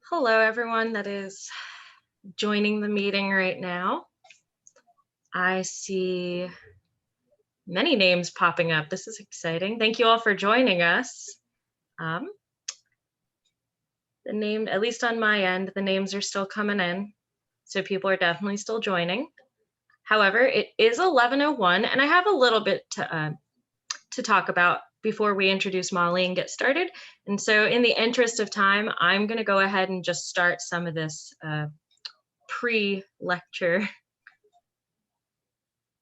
Hello, everyone that is joining the meeting right now. I see many names popping up. This is exciting. Thank you all for joining us. The name, at least on my end, the names are still coming in, so people are definitely still joining. However, it is 11:01, and I have a little bit to talk about before we introduce Molly and get started. And so in the interest of time, I'm going to go ahead and just start some of this pre-lecture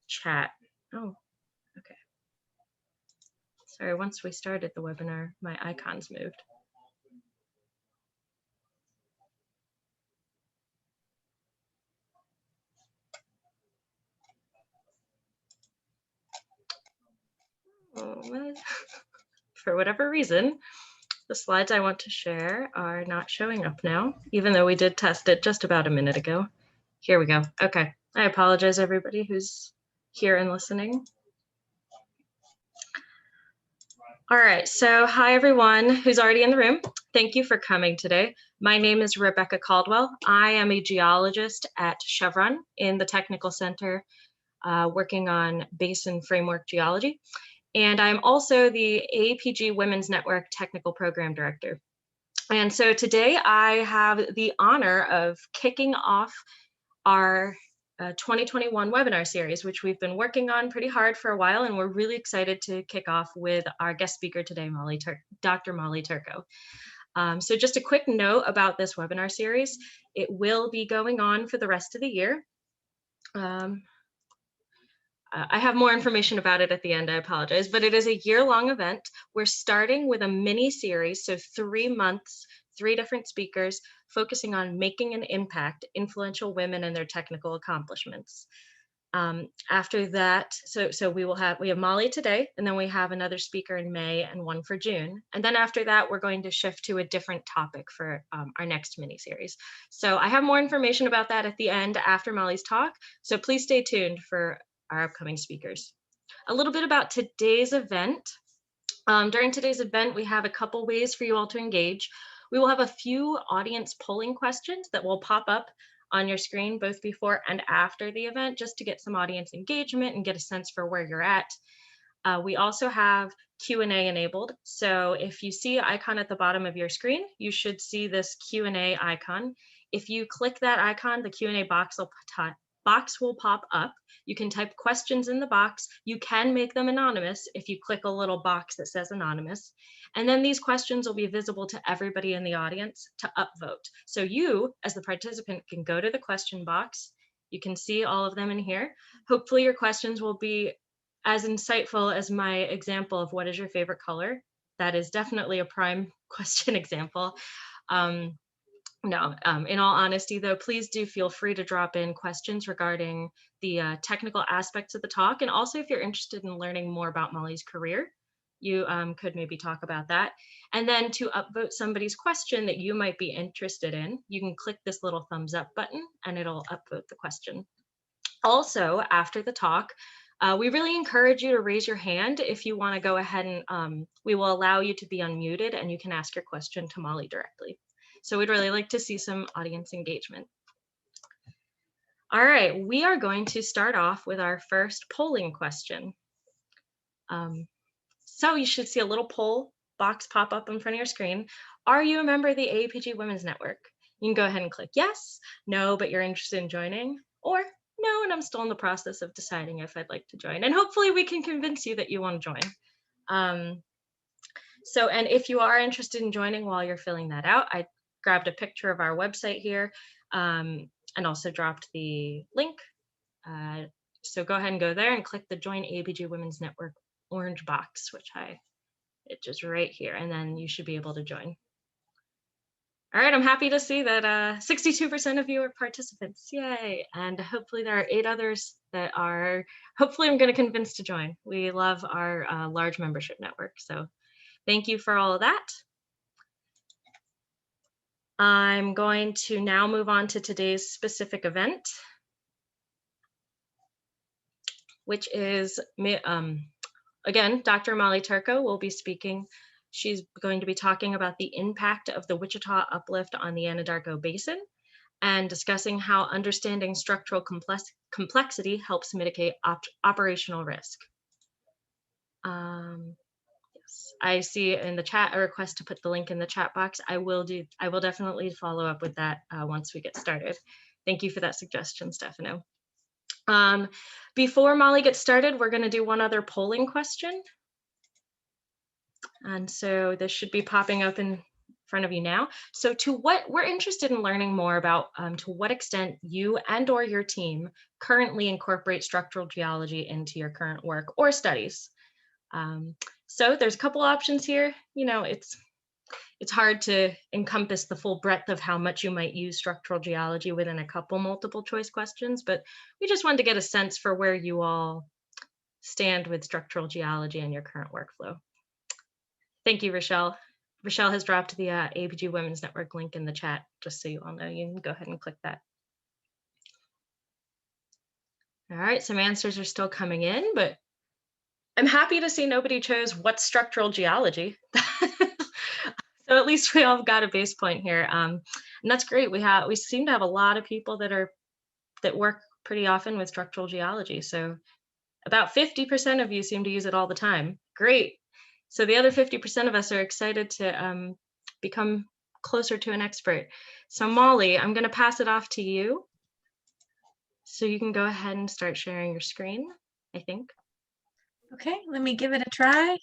chat. Oh, okay. Sorry, once we started the webinar, my icons moved. Oh, for whatever reason, the slides I want to share are not showing up now, even though we did test it just about a minute ago. Here we go. Okay. I apologize, everybody who's here and listening. All right, so hi everyone who's already in the room. Thank you for coming today. My name is Rebecca Caldwell. I am a geologist at Chevron in the Technical Center working on basin framework geology. And I'm also the AAPG Women's Network Technical Program Director. And so today I have the honor of kicking off our 2021 webinar series, which we've been working on pretty hard for a while, and we're really excited to kick off with our guest speaker today, Dr. Molly Turko. So just a quick note about this webinar series. It will be going on for the rest of the year. I have more information about it at the end, I apologize, but it is a year-long event. We're starting with a mini series, so 3 months, 3 different speakers, focusing on making an impact, influential women and their technical accomplishments. After that, so we have Molly today, and then we have another speaker in May and one for June. And then after that, we're going to shift to a different topic for our next mini series. So I have more information about that at the end after Molly's talk. So please stay tuned for our upcoming speakers. A little bit about today's event. During today's event, we have a couple ways for you all to engage. We will have a few audience polling questions that will pop up on your screen both before and after the event, just to get some audience engagement and get a sense for where you're at. We also have Q&A enabled. So if you see an icon at the bottom of your screen, you should see this Q&A icon. If you click that icon, the Q&A box will pop up. You can type questions in the box. You can make them anonymous if you click a little box that says anonymous. And then these questions will be visible to everybody in the audience to upvote. So you, as the participant, can go to the question box. You can see all of them in here. Hopefully your questions will be as insightful as my example of what is your favorite color. That is definitely a prime question example. No, in all honesty, though, please do feel free to drop in questions regarding the technical aspects of the talk. And also, if you're interested in learning more about Molly's career, you could maybe talk about that. And then to upvote somebody's question that you might be interested in, you can click this little thumbs up button and it'll upvote the question. Also, after the talk, we really encourage you to raise your hand if you want to go ahead and we will allow you to be unmuted and you can ask your question to Molly directly. So we'd really like to see some audience engagement. All right, we are going to start off with our first polling question. So you should see a little poll box pop up in front of your screen. Are you a member of the AAPG Women's Network? You can go ahead and click yes, no, but you're interested in joining, or no, and I'm still in the process of deciding if I'd like to join. And hopefully we can convince you that you want to join. And if you are interested in joining while you're filling that out, I grabbed a picture of our website here and also dropped the link. So go ahead and go there and click the Join AAPG Women's Network orange box, which it's just right here, and then you should be able to join. All right, I'm happy to see that 62% of you are participants. Yay. And hopefully there are 8 others that are, hopefully I'm going to convince to join. We love our large membership network. So thank you for all of that. I'm going to now move on to today's specific event, which is, again, Dr. Molly Turko will be speaking. She's going to be talking about the impact of the Wichita Uplift on the Anadarko Basin and discussing how understanding structural complexity helps mitigate operational risk. Yes, I see in the chat a request to put the link in the chat box. I will definitely follow up with that once we get started. Thank you for that suggestion, Stefano. Before Molly gets started, we're going to do one other polling question. And so this should be popping up in front of you now. So we're interested in learning more about to what extent you and or your team currently incorporate structural geology into your current work or studies. So there's a couple options here. You know, it's hard to encompass the full breadth of how much you might use structural geology within a couple multiple choice questions, but we just wanted to get a sense for where you all stand with structural geology in your current workflow. Thank you, Rochelle. Rochelle has dropped the AAPG Women's Network link in the chat, just so you all know. You can go ahead and click that. All right, some answers are still coming in, but I'm happy to see nobody chose what's structural geology. So at least we all got a base point here, and that's great. We seem to have a lot of people that work pretty often with structural geology. So about 50% of you seem to use it all the time. Great. So the other 50% of us are excited to become closer to an expert. So Molly, I'm going to pass it off to you. So you can go ahead and start sharing your screen, I think. Okay, let me give it a try.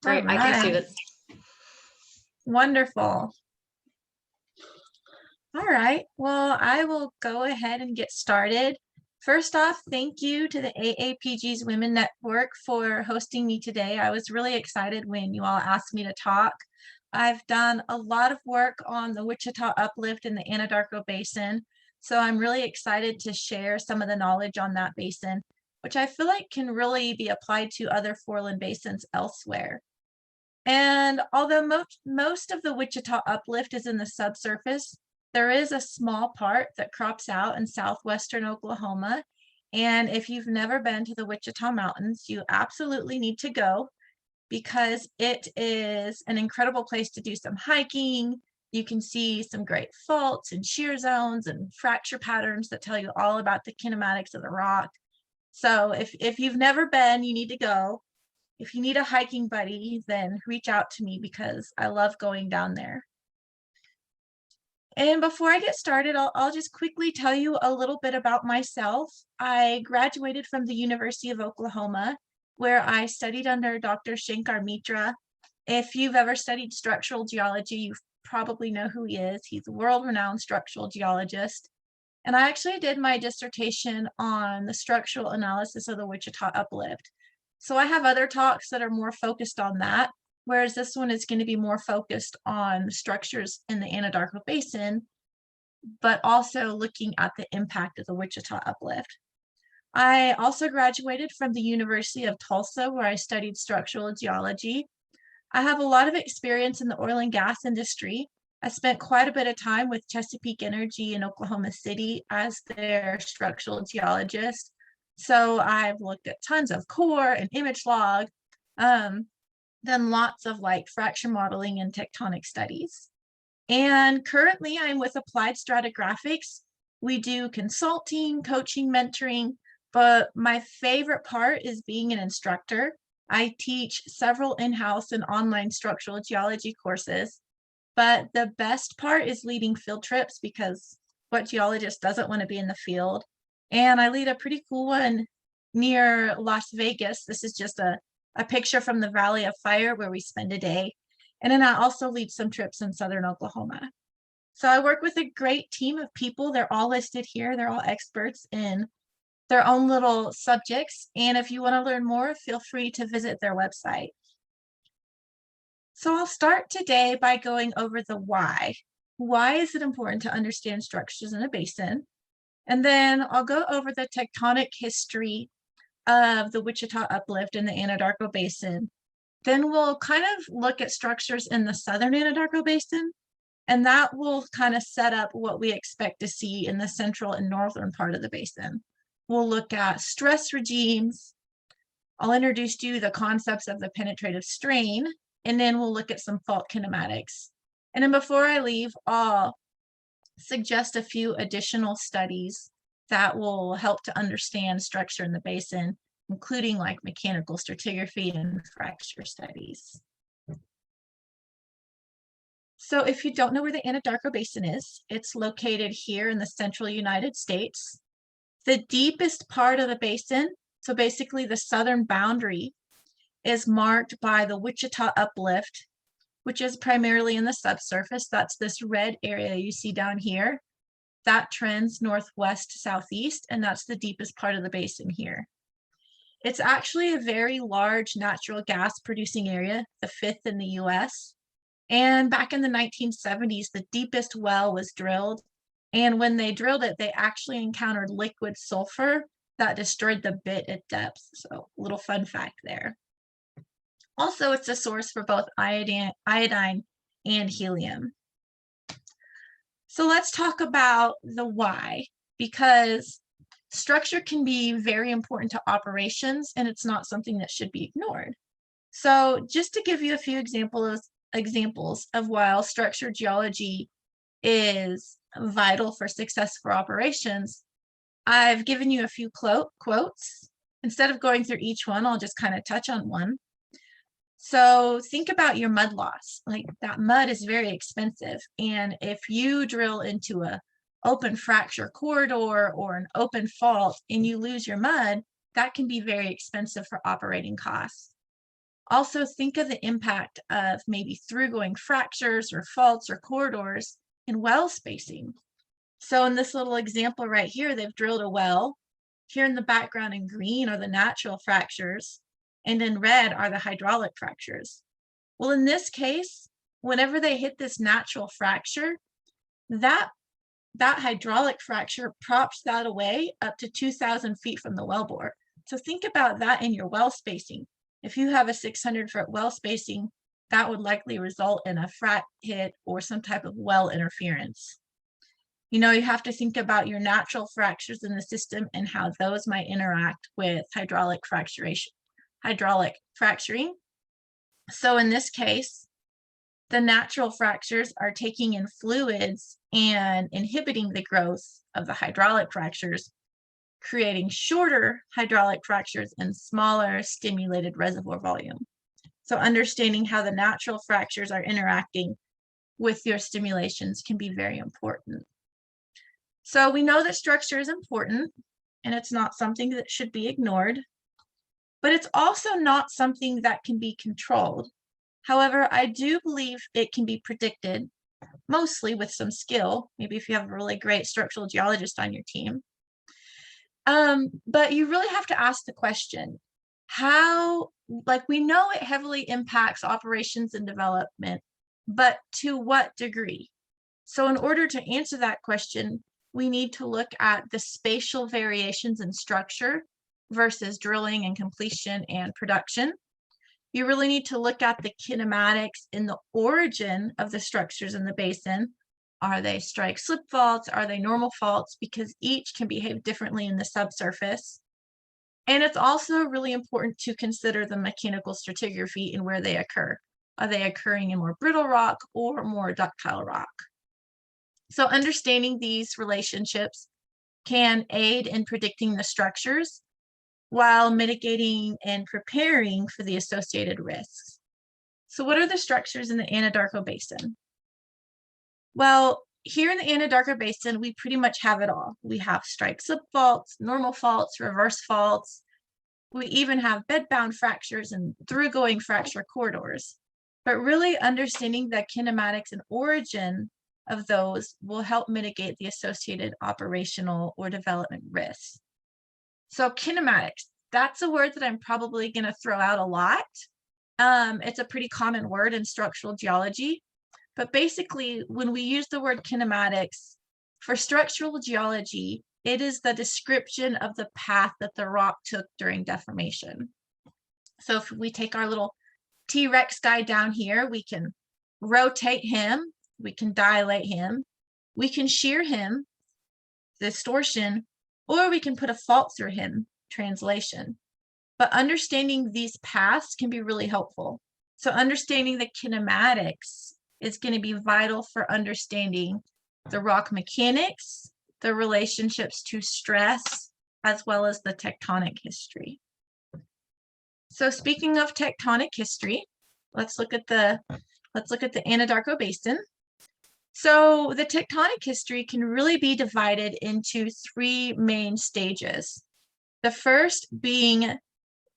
Great, I can see that. Wonderful. All right, well, I will go ahead and get started. First off, thank you to the AAPG's Women Network for hosting me today. I was really excited when you all asked me to talk. I've done a lot of work on the Wichita Uplift in the Anadarko Basin, so I'm really excited to share some of the knowledge on that basin, which I feel like can really be applied to other foreland basins elsewhere. And although most of the Wichita Uplift is in the subsurface, there is a small part that crops out in southwestern Oklahoma. And if you've never been to the Wichita Mountains, you absolutely need to go because it is an incredible place to do some hiking. You can see some great faults and shear zones and fracture patterns that tell you all about the kinematics of the rock. So if you've never been, you need to go. If you need a hiking buddy, then reach out to me because I love going down there. And before I get started, I'll just quickly tell you a little bit about myself. I graduated from the University of Oklahoma, where I studied under Dr. Shankar Mitra. If you've ever studied structural geology, you probably know who he is. He's a world-renowned structural geologist. And I actually did my dissertation on the structural analysis of the Wichita Uplift. So I have other talks that are more focused on that, whereas this one is going to be more focused on structures in the Anadarko Basin, but also looking at the impact of the Wichita Uplift. I also graduated from the University of Tulsa, where I studied structural geology. I have a lot of experience in the oil and gas industry. I spent quite a bit of time with Chesapeake Energy in Oklahoma City as their structural geologist. So I've looked at tons of core and image log, done lots of like fracture modeling and tectonic studies. And currently I'm with Applied Stratigraphics. We do consulting, coaching, mentoring, but my favorite part is being an instructor. I teach several in-house and online structural geology courses, but the best part is leading field trips because what geologist doesn't want to be in the field? And I lead a pretty cool one near Las Vegas. This is just a picture from the Valley of Fire where we spend a day. And then I also lead some trips in southern Oklahoma. So I work with a great team of people. They're all listed here. They're all experts in their own little subjects. And if you want to learn more, feel free to visit their website. So I'll start today by going over the why. Why is it important to understand structures in a basin? And then I'll go over the tectonic history of the Wichita Uplift in the Anadarko Basin. Then we'll kind of look at structures in the southern Anadarko Basin, and that will kind of set up what we expect to see in the central and northern part of the basin. We'll look at stress regimes. I'll introduce to you the concepts of the penetrative strain, and then we'll look at some fault kinematics. And then before I leave, I'll suggest a few additional studies that will help to understand structure in the basin, including like mechanical stratigraphy and fracture studies. So if you don't know where the Anadarko Basin is, it's located here in the central United States. The deepest part of the basin, so basically the southern boundary, is marked by the Wichita Uplift, which is primarily in the subsurface. That's this red area you see down here. That trends northwest to southeast, and that's the deepest part of the basin here. It's actually a very large natural gas producing area, the fifth in the US. And back in the 1970s, the deepest well was drilled. And when they drilled it, they actually encountered liquid sulfur that destroyed the bit at depth. So a little fun fact there. Also, it's a source for both iodine and helium. So let's talk about the why, because structure can be very important to operations, and it's not something that should be ignored. So just to give you a few examples of why structure geology is vital for success for operations, I've given you a few quotes. Instead of going through each one, I'll just kind of touch on one. So think about your mud loss. Like, that mud is very expensive. And if you drill into an open fracture corridor or an open fault and you lose your mud, that can be very expensive for operating costs. Also, think of the impact of maybe through-going fractures or faults or corridors in well spacing. So in this little example right here, they've drilled a well. Here in the background in green are the natural fractures, and in red are the hydraulic fractures. Well, in this case, whenever they hit this natural fracture, that hydraulic fracture props that away up to 2,000 feet from the wellbore. So think about that in your well spacing. If you have a 600-foot well spacing, that would likely result in a frac hit or some type of well interference. You have to think about your natural fractures in the system and how those might interact with hydraulic fracturing. So in this case, the natural fractures are taking in fluids and inhibiting the growth of the hydraulic fractures, creating shorter hydraulic fractures and smaller stimulated reservoir volume. So understanding how the natural fractures are interacting with your stimulations can be very important. So we know that structure is important, and it's not something that should be ignored, but it's also not something that can be controlled. However, I do believe it can be predicted, mostly with some skill, maybe if you have a really great structural geologist on your team. But you really have to ask the question, we know it heavily impacts operations and development, but to what degree? So in order to answer that question, we need to look at the spatial variations in structure versus drilling and completion and production. You really need to look at the kinematics in the origin of the structures in the basin. Are they strike slip faults? Are they normal faults? Because each can behave differently in the subsurface. And it's also really important to consider the mechanical stratigraphy and where they occur. Are they occurring in more brittle rock or more ductile rock? So understanding these relationships can aid in predicting the structures while mitigating and preparing for the associated risks. So what are the structures in the Anadarko Basin? Well, here in the Anadarko Basin, we pretty much have it all. We have strike slip faults, normal faults, reverse faults. We even have bed-bound fractures and through-going fracture corridors. But really understanding the kinematics and origin of those will help mitigate the associated operational or development risks. So kinematics, that's a word that I'm probably going to throw out a lot. It's a pretty common word in structural geology, but basically when we use the word kinematics for structural geology, it is the description of the path that the rock took during deformation. So if we take our little T-Rex guy down here, we can rotate him, we can dilate him, we can shear him, distortion, or we can put a fault through him, translation. But understanding these paths can be really helpful. So understanding the kinematics is going to be vital for understanding the rock mechanics, the relationships to stress, as well as the tectonic history. So speaking of tectonic history, let's look at the Anadarko Basin. So the tectonic history can really be divided into three main stages. The first being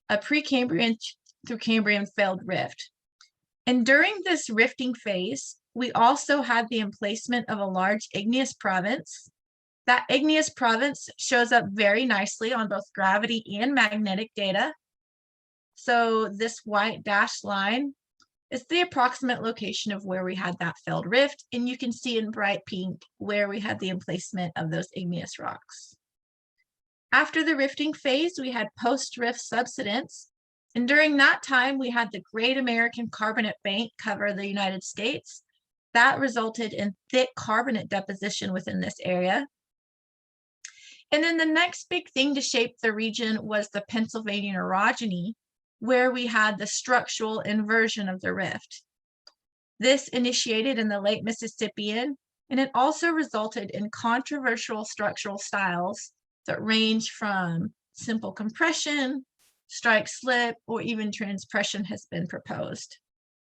a Precambrian through Cambrian failed rift. And during this rifting phase, we also had the emplacement of a large igneous province. That igneous province shows up very nicely on both gravity and magnetic data. So this white dashed line is the approximate location of where we had that failed rift, and you can see in bright pink where we had the emplacement of those igneous rocks. After the rifting phase, we had post-rift subsidence, and during that time, we had the Great American Carbonate Bank cover the United States. That resulted in thick carbonate deposition within this area. And then the next big thing to shape the region was the Pennsylvania Neurogeny, where we had the structural inversion of the rift. This initiated in the late Mississippian, and it also resulted in controversial structural styles that range from simple compression, strike slip, or even transpression has been proposed.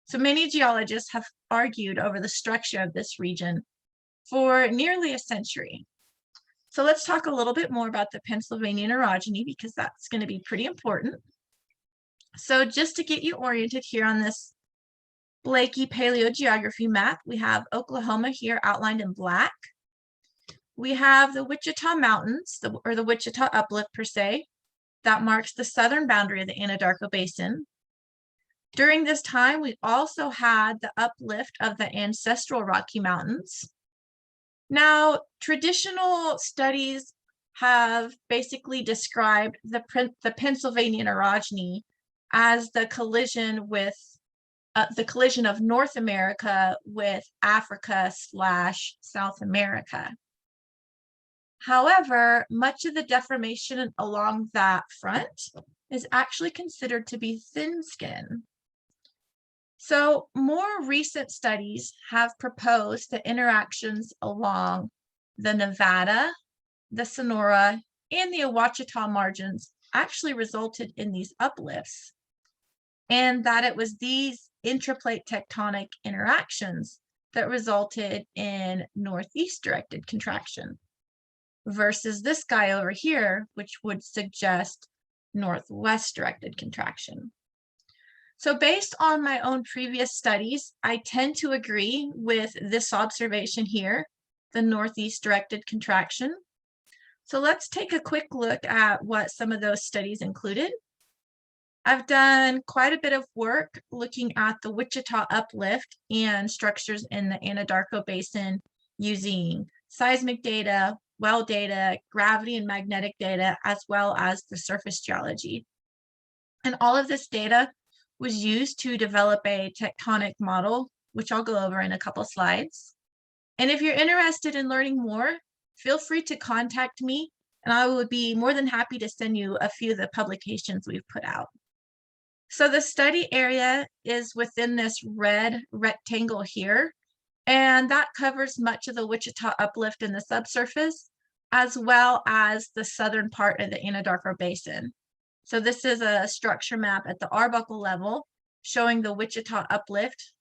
So many geologists have argued over the structure of this region for nearly a century. So let's talk a little bit more about the Pennsylvania Neurogeny because that's going to be pretty important. So just to get you oriented here on this Blakey paleogeography map, we have Oklahoma here outlined in black. We have the Wichita Mountains, or the Wichita Uplift per se, that marks the southern boundary of the Anadarko Basin. During this time, we also had the uplift of the ancestral Rocky Mountains. Now, traditional studies have basically described the Pennsylvania Neurogeny as the collision of North America with Africa/South America. However, much of the deformation along that front is actually considered to be thin skin. So more recent studies have proposed that interactions along the Nevada, the Sonora, and the Ouachita margins actually resulted in these uplifts, and that it was these intraplate tectonic interactions that resulted in northeast directed contraction versus this guy over here, which would suggest northwest directed contraction. So based on my own previous studies, I tend to agree with this observation here, the northeast directed contraction. So let's take a quick look at what some of those studies included. I've done quite a bit of work looking at the Wichita uplift and structures in the Anadarko Basin using seismic data, well data, gravity and magnetic data, as well as the surface geology. And all of this data was used to develop a tectonic model, which I'll go over in a couple slides. And if you're interested in learning more, feel free to contact me, and I would be more than happy to send you a few of the publications we've put out. So the study area is within this red rectangle here, and that covers much of the Wichita uplift in the subsurface, as well as the southern part of the Anadarko Basin. So this is a structure map at the Arbuckle level showing the Wichita uplift,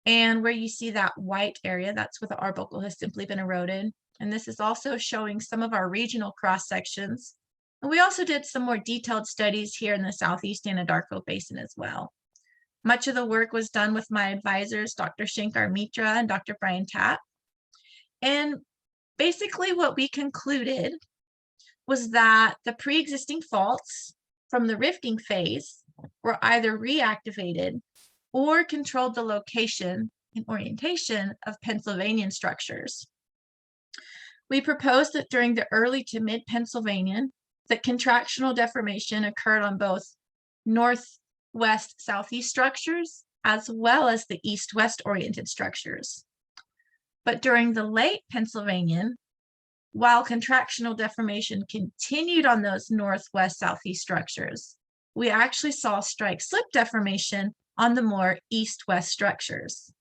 and where you see that white area, that's where the Arbuckle has simply been eroded. And this is also showing some of our regional cross sections. And we also did some more detailed studies here in the Southeast Anadarko Basin as well. Much of the work was done with my advisors, Dr. Shankar Mitra and Dr. Brian Tapp. And basically what we concluded was that the pre-existing faults from the rifting phase were either reactivated or controlled the location and orientation of Pennsylvanian structures. We proposed that during the early to mid-Pennsylvanian, that contractional deformation occurred on both northwest-southeast structures as well as the east-west oriented structures. But during the late Pennsylvanian, while contractional deformation continued on those northwest-southeast structures, we actually saw strike-slip deformation on the more east-west structures.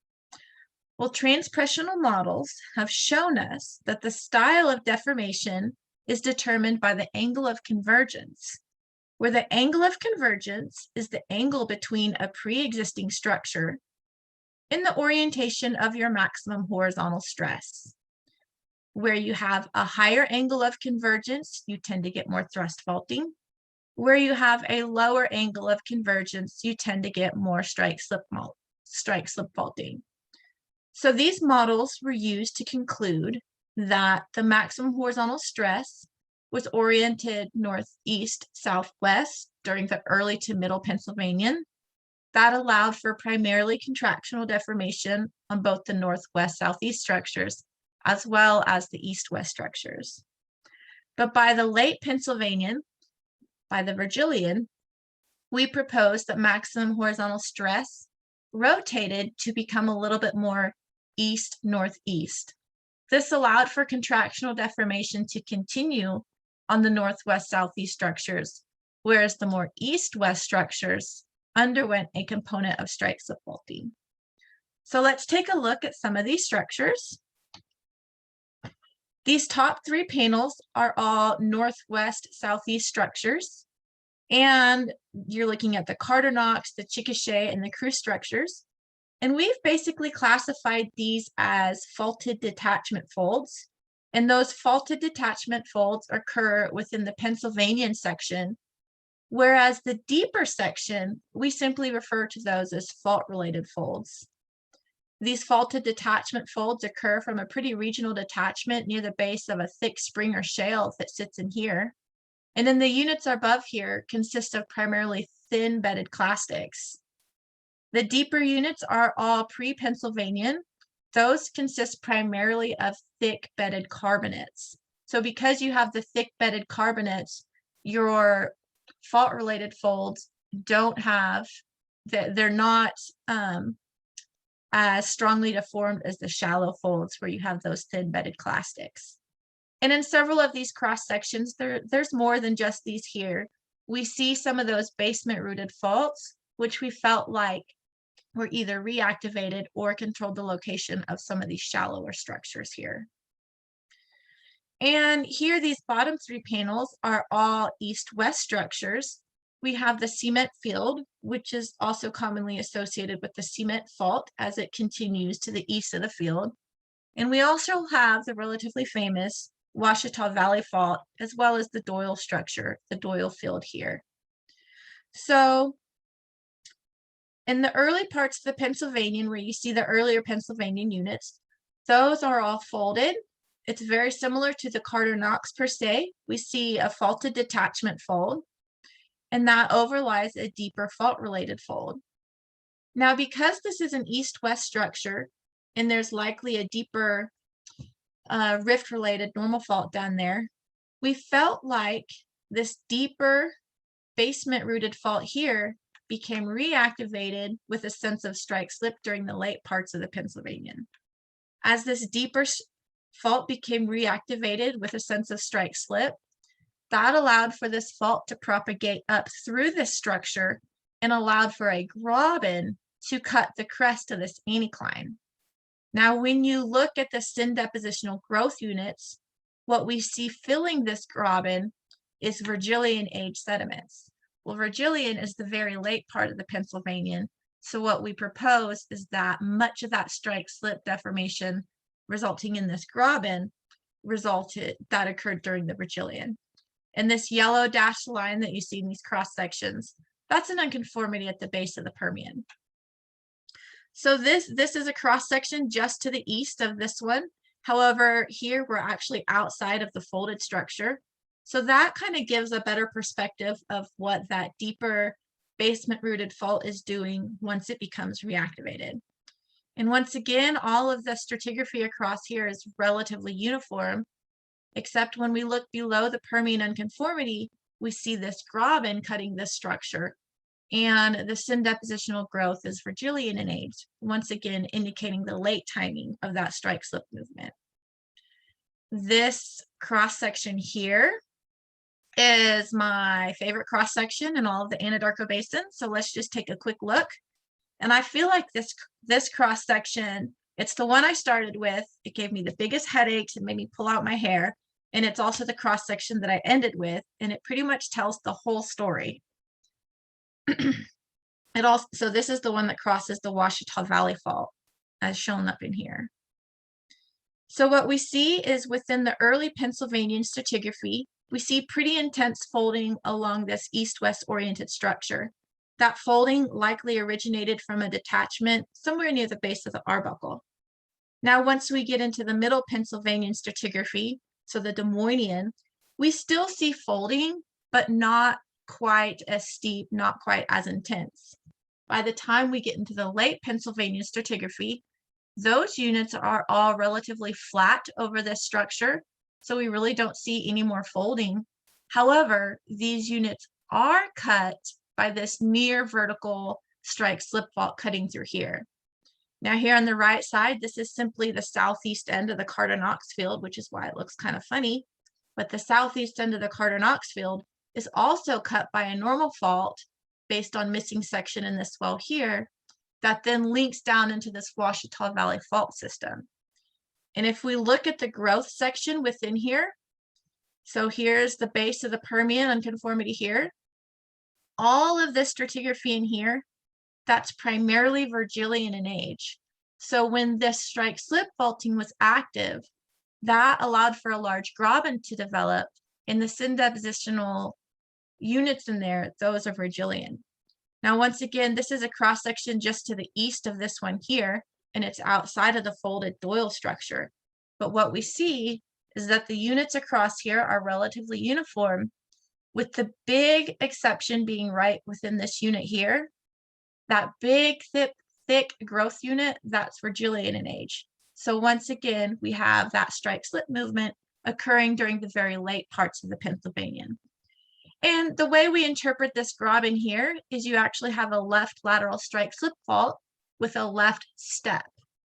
Well, transpressional models have shown us that the style of deformation is determined by the angle of convergence, where the angle of convergence is the angle between a pre-existing structure and the orientation of your maximum horizontal stress. Where you have a higher angle of convergence, you tend to get more thrust faulting. Where you have a lower angle of convergence, you tend to get more strike-slip faulting. So these models were used to conclude that the maximum horizontal stress was oriented northeast, southwest during the early to middle Pennsylvanian. That allowed for primarily contractional deformation on both the northwest, southeast structures, as well as the east-west structures. But by the late Pennsylvanian, by the Virgilian, we proposed that maximum horizontal stress rotated to become a little bit more east-northeast. This allowed for contractional deformation to continue on the northwest-southeast structures, whereas the more east-west structures underwent a component of strike-slip faulting. So let's take a look at some of these structures. These top three panels are all northwest-southeast structures, and you're looking at the Carter Knox, the Chickasha, and the Cruise structures. And we've basically classified these as faulted detachment folds. And those faulted detachment folds occur within the Pennsylvanian section, whereas the deeper section, we simply refer to those as fault-related folds. These faulted detachment folds occur from a pretty regional detachment near the base of a thick spring or shale that sits in here. And then the units above here consist of primarily thin bedded clastics. The deeper units are all pre-Pennsylvanian. Those consist primarily of thick bedded carbonates. So because you have the thick bedded carbonates, your fault-related folds don't have, they're not as strongly deformed as the shallow folds where you have those thin bedded clastics. And in several of these cross sections, there's more than just these here. We see some of those basement rooted faults, which we felt like were either reactivated or controlled the location of some of these shallower structures here. And here, these bottom three panels are all east-west structures. We have the cement field, which is also commonly associated with the cement fault as it continues to the east of the field. And we also have the relatively famous Wichita Valley Fault, as well as the Doyle structure, the Doyle field here. So in the early parts of the Pennsylvanian, where you see the earlier Pennsylvanian units, those are all folded. It's very similar to the Carter Knox per se. We see a faulted detachment fold, and that overlies a deeper fault-related fold. Now, because this is an east-west structure, and there's likely a deeper rift-related normal fault down there, we felt like this deeper basement-rooted fault here became reactivated with a sense of strike-slip during the late parts of the Pennsylvanian. As this deeper fault became reactivated with a sense of strike-slip, that allowed for this fault to propagate up through this structure and allowed for a graben to cut the crest of this anticline. Now, when you look at the syn depositional growth units, what we see filling this graben is Virgilian age sediments. Well, Virgilian is the very late part of the Pennsylvanian. So what we propose is that much of that strike-slip deformation resulting in this graben that occurred during the Virgilian. And this yellow dashed line that you see in these cross sections, that's an unconformity at the base of the Permian. So this is a cross section just to the east of this one. However, here we're actually outside of the folded structure. So that kind of gives a better perspective of what that deeper basement-rooted fault is doing once it becomes reactivated. And once again, all of the stratigraphy across here is relatively uniform, except when we look below the Permian unconformity, we see this graben cutting this structure, and the syn depositional growth is Virgilian in age, once again indicating the late timing of that strike slip movement. This cross section here is my favorite cross section in all of the Anadarko Basin. So let's just take a quick look. And I feel like this cross section, it's the one I started with. It gave me the biggest headaches. It made me pull out my hair. And it's also the cross section that I ended with. And it pretty much tells the whole story. So this is the one that crosses the Wichita Valley Fault, as shown up in here. So what we see is within the early Pennsylvanian stratigraphy, we see pretty intense folding along this east-west oriented structure. That folding likely originated from a detachment somewhere near the base of the Arbuckle. Now, once we get into the middle Pennsylvanian stratigraphy, so the Des Moinesian, we still see folding, but not quite as steep, not quite as intense. By the time we get into the late Pennsylvanian stratigraphy, those units are all relatively flat over this structure, so we really don't see any more folding. However, these units are cut by this near vertical strike slip fault cutting through here. Now here on the right side, this is simply the southeast end of the Carter-Knox field, which is why it looks kind of funny. But the southeast end of the Carter-Knox field is also cut by a normal fault based on missing section in this well here that then links down into this Wichita Valley fault system. And if we look at the growth section within here, so here's the base of the Permian unconformity here. All of this stratigraphy in here, that's primarily Virgilian in age. So when this strike slip faulting was active, that allowed for a large graben to develop, and the syn depositional units in there, those are Virgilian. Now, once again, this is a cross section just to the east of this one here, and it's outside of the folded Doyle structure. But what we see is that the units across here are relatively uniform, with the big exception being right within this unit here. That big, thick growth unit, that's Virgilian in age. So once again, we have that strike slip movement occurring during the very late parts of the Pennsylvanian. And the way we interpret this graben here is you actually have a left lateral strike slip fault with a left step.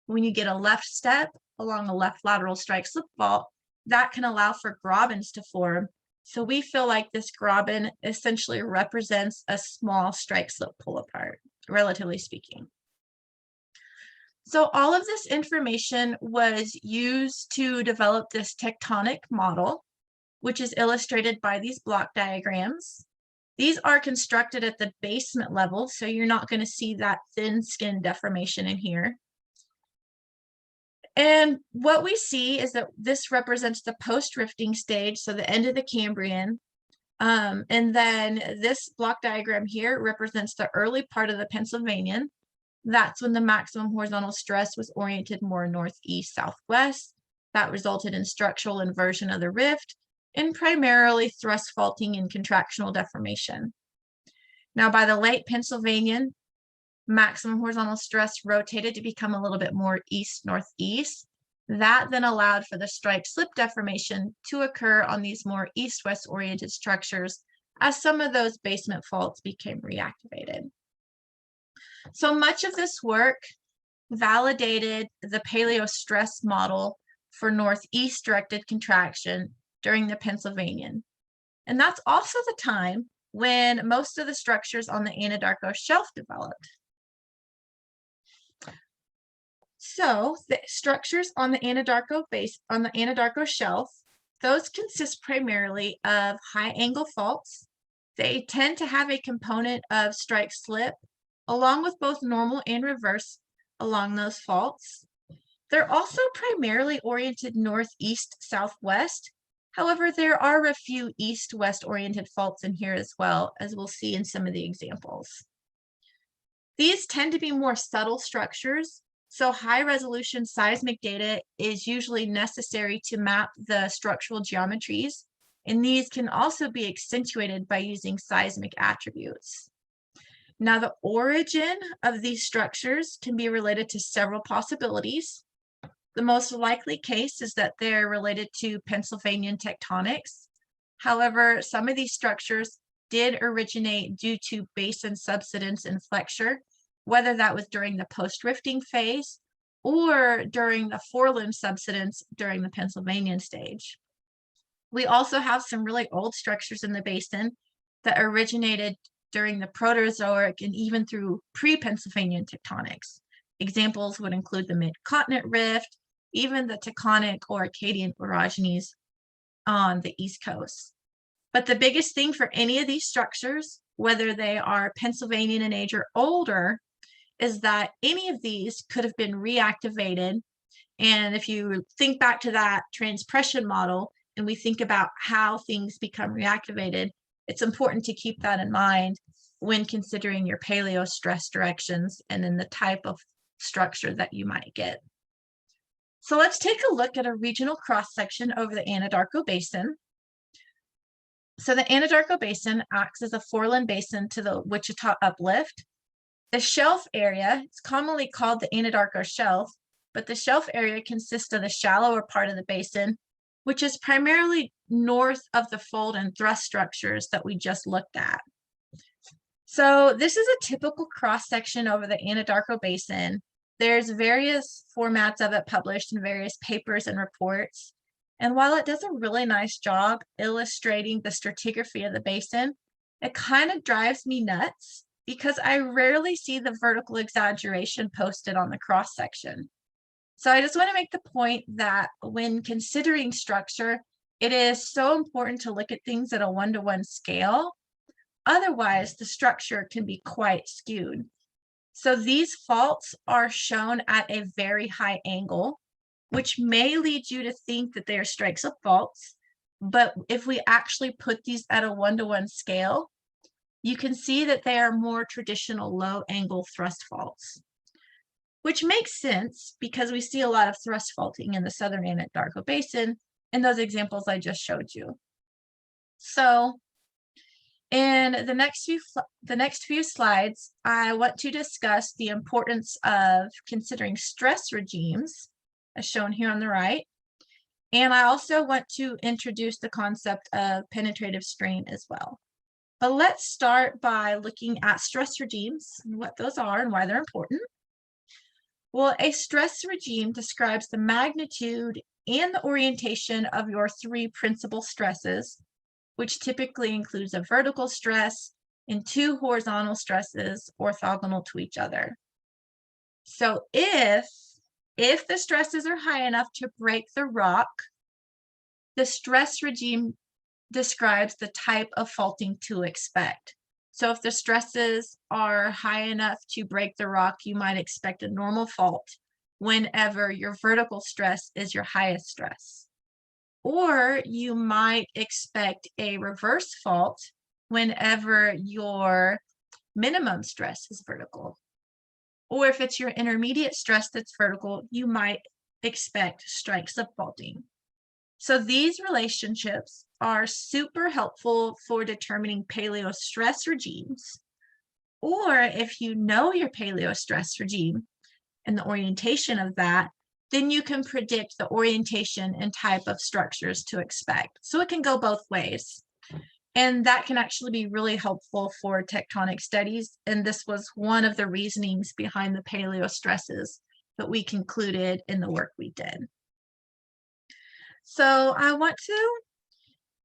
When you get a left step along a left lateral strike slip fault, that can allow for grabens to form. So we feel like this graben essentially represents a small strike slip pull apart, relatively speaking. So all of this information was used to develop this tectonic model, which is illustrated by these block diagrams. These are constructed at the basement level, so you're not going to see that thin skin deformation in here. And what we see is that this represents the post-rifting stage, so the end of the Cambrian. And then this block diagram here represents the early part of the Pennsylvanian. That's when the maximum horizontal stress was oriented more northeast, southwest. That resulted in structural inversion of the rift and primarily thrust faulting and contractional deformation. Now, by the late Pennsylvanian, maximum horizontal stress rotated to become a little bit more east-northeast. That then allowed for the strike slip deformation to occur on these more east-west oriented structures as some of those basement faults became reactivated. So much of this work validated the paleo stress model for northeast directed contraction during the Pennsylvanian. And that's also the time when most of the structures on the Anadarko shelf developed. So the structures on the Anadarko shelf, those consist primarily of high angle faults. They tend to have a component of strike slip, along with both normal and reverse along those faults. They're also primarily oriented northeast, southwest. However, there are a few east-west oriented faults in here as well, as we'll see in some of the examples. These tend to be more subtle structures, so high-resolution seismic data is usually necessary to map the structural geometries And these can also be accentuated by using seismic attributes. Now, the origin of these structures can be related to several possibilities. The most likely case is that they're related to Pennsylvanian tectonics. However, some of these structures did originate due to basin subsidence and flexure, whether that was during the post-rifting phase or during the foreland subsidence during the Pennsylvanian stage. We also have some really old structures in the basin that originated during the Proterozoic and even through pre-Pennsylvanian tectonics. Examples would include the Mid-Continent Rift, even the Taconic or Acadian orogenies on the East Coast. But the biggest thing for any of these structures, whether they are Pennsylvanian in age or older, is that any of these could have been reactivated. And if you think back to that transpression model, and we think about how things become reactivated, it's important to keep that in mind when considering your paleo stress directions and then the type of structure that you might get. So let's take a look at a regional cross-section over the Anadarko Basin. So the Anadarko Basin acts as a foreland basin to the Wichita Uplift. The shelf area is commonly called the Anadarko Shelf, but the shelf area consists of the shallower part of the basin, which is primarily north of the fold and thrust structures that we just looked at. So this is a typical cross-section over the Anadarko Basin. There's various formats of it published in various papers and reports. And while it does a really nice job illustrating the stratigraphy of the basin, it kind of drives me nuts because I rarely see the vertical exaggeration posted on the cross-section. So I just want to make the point that when considering structure, it is so important to look at things at a one-to-one scale. Otherwise, the structure can be quite skewed. So these faults are shown at a very high angle, which may lead you to think that they are strikes of faults. But if we actually put these at a one-to-one scale, you can see that they are more traditional low-angle thrust faults, which makes sense because we see a lot of thrust faulting in the southern Anadarko Basin in those examples I just showed you. So in the next few slides, I want to discuss the importance of considering stress regimes, as shown here on the right. And I also want to introduce the concept of penetrative strain as well. But let's start by looking at stress regimes and what those are and why they're important. Well, a stress regime describes the magnitude and the orientation of your three principal stresses, which typically includes a vertical stress and two horizontal stresses orthogonal to each other. So if the stresses are high enough to break the rock, the stress regime describes the type of faulting to expect. So if the stresses are high enough to break the rock, you might expect a normal fault whenever your vertical stress is your highest stress. Or you might expect a reverse fault whenever your minimum stress is vertical. Or if it's your intermediate stress that's vertical, you might expect strikes of faulting. So these relationships are super helpful for determining paleo stress regimes. Or if you know your paleo stress regime and the orientation of that, then you can predict the orientation and type of structures to expect. So it can go both ways. And that can actually be really helpful for tectonic studies. And this was one of the reasonings behind the paleo stresses that we concluded in the work we did. So I want to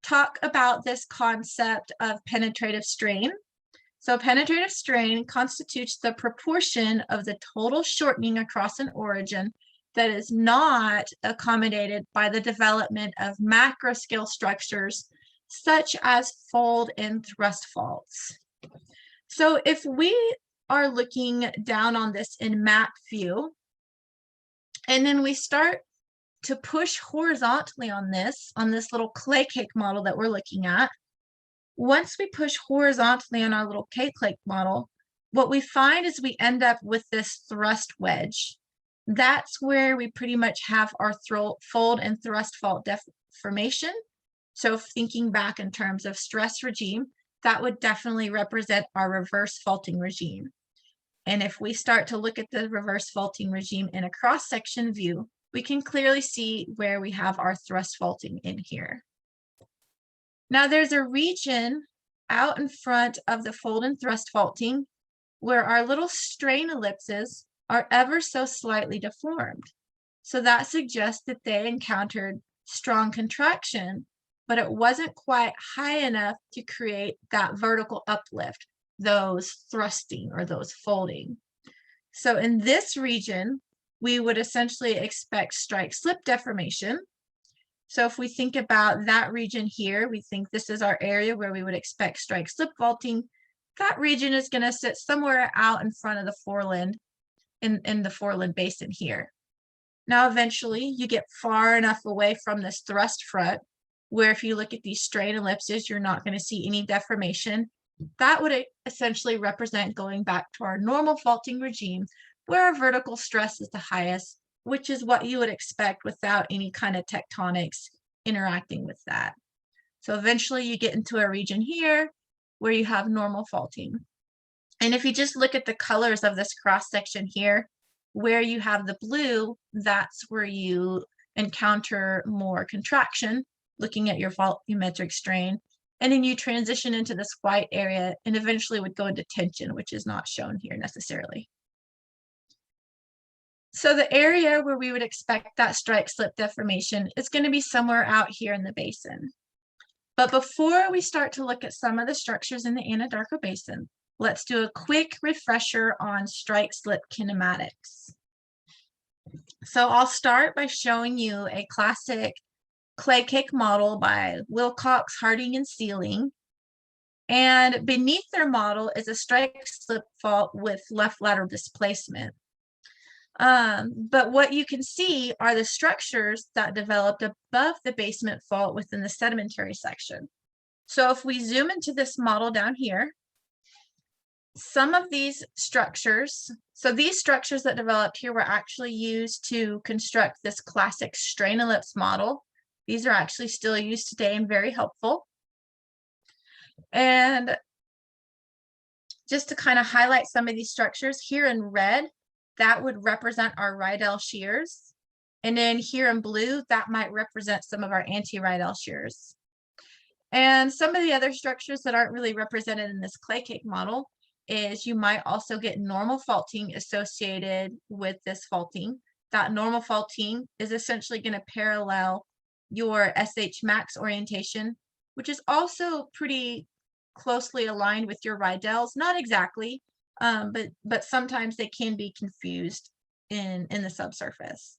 talk about this concept of penetrative strain. So penetrative strain constitutes the proportion of the total shortening across an origin that is not accommodated by the development of macro scale structures such as fold and thrust faults. So if we are looking down on this in map view, and then we start to push horizontally on this little clay cake model that we're looking at, once we push horizontally on our little clay cake model, what we find is we end up with this thrust wedge. That's where we pretty much have our fold and thrust fault deformation. So thinking back in terms of stress regime, that would definitely represent our reverse faulting regime. And if we start to look at the reverse faulting regime in a cross-section view, we can clearly see where we have our thrust faulting in here. Now there's a region out in front of the fold and thrust faulting where our little strain ellipses are ever so slightly deformed. So that suggests that they encountered strong contraction, but it wasn't quite high enough to create that vertical uplift, those thrusting or those folding. So in this region, we would essentially expect strike slip deformation. So if we think about that region here, we think this is our area where we would expect strike slip faulting. That region is going to sit somewhere out in front of the foreland in the foreland basin here. Now, eventually you get far enough away from this thrust front where if you look at these strain ellipses, you're not going to see any deformation. That would essentially represent going back to our normal faulting regime where our vertical stress is the highest, which is what you would expect without any kind of tectonics interacting with that. So eventually you get into a region here where you have normal faulting. And if you just look at the colors of this cross section here, where you have the blue, that's where you encounter more contraction, looking at your volumetric strain. And then you transition into this white area and eventually would go into tension, which is not shown here necessarily. So the area where we would expect that strike slip deformation is going to be somewhere out here in the basin. But before we start to look at some of the structures in the Anadarko Basin, let's do a quick refresher on strike slip kinematics. So I'll start by showing you a classic clay cake model by Wilcox, Harding, and Sealing. And beneath their model is a strike slip fault with left lateral displacement. But what you can see are the structures that developed above the basement fault within the sedimentary section. So if we zoom into this model down here, some of these structures, so these structures that developed here were actually used to construct this classic strain ellipse model. These are actually still used today and very helpful. And just to kind of highlight some of these structures here in red, that would represent our Rydell shears. And then here in blue, that might represent some of our anti-Rydell shears. And some of the other structures that aren't really represented in this clay cake model is you might also get normal faulting associated with this faulting. That normal faulting is essentially going to parallel your SH max orientation, which is also pretty closely aligned with your Rydells. Not exactly, but sometimes they can be confused in the subsurface.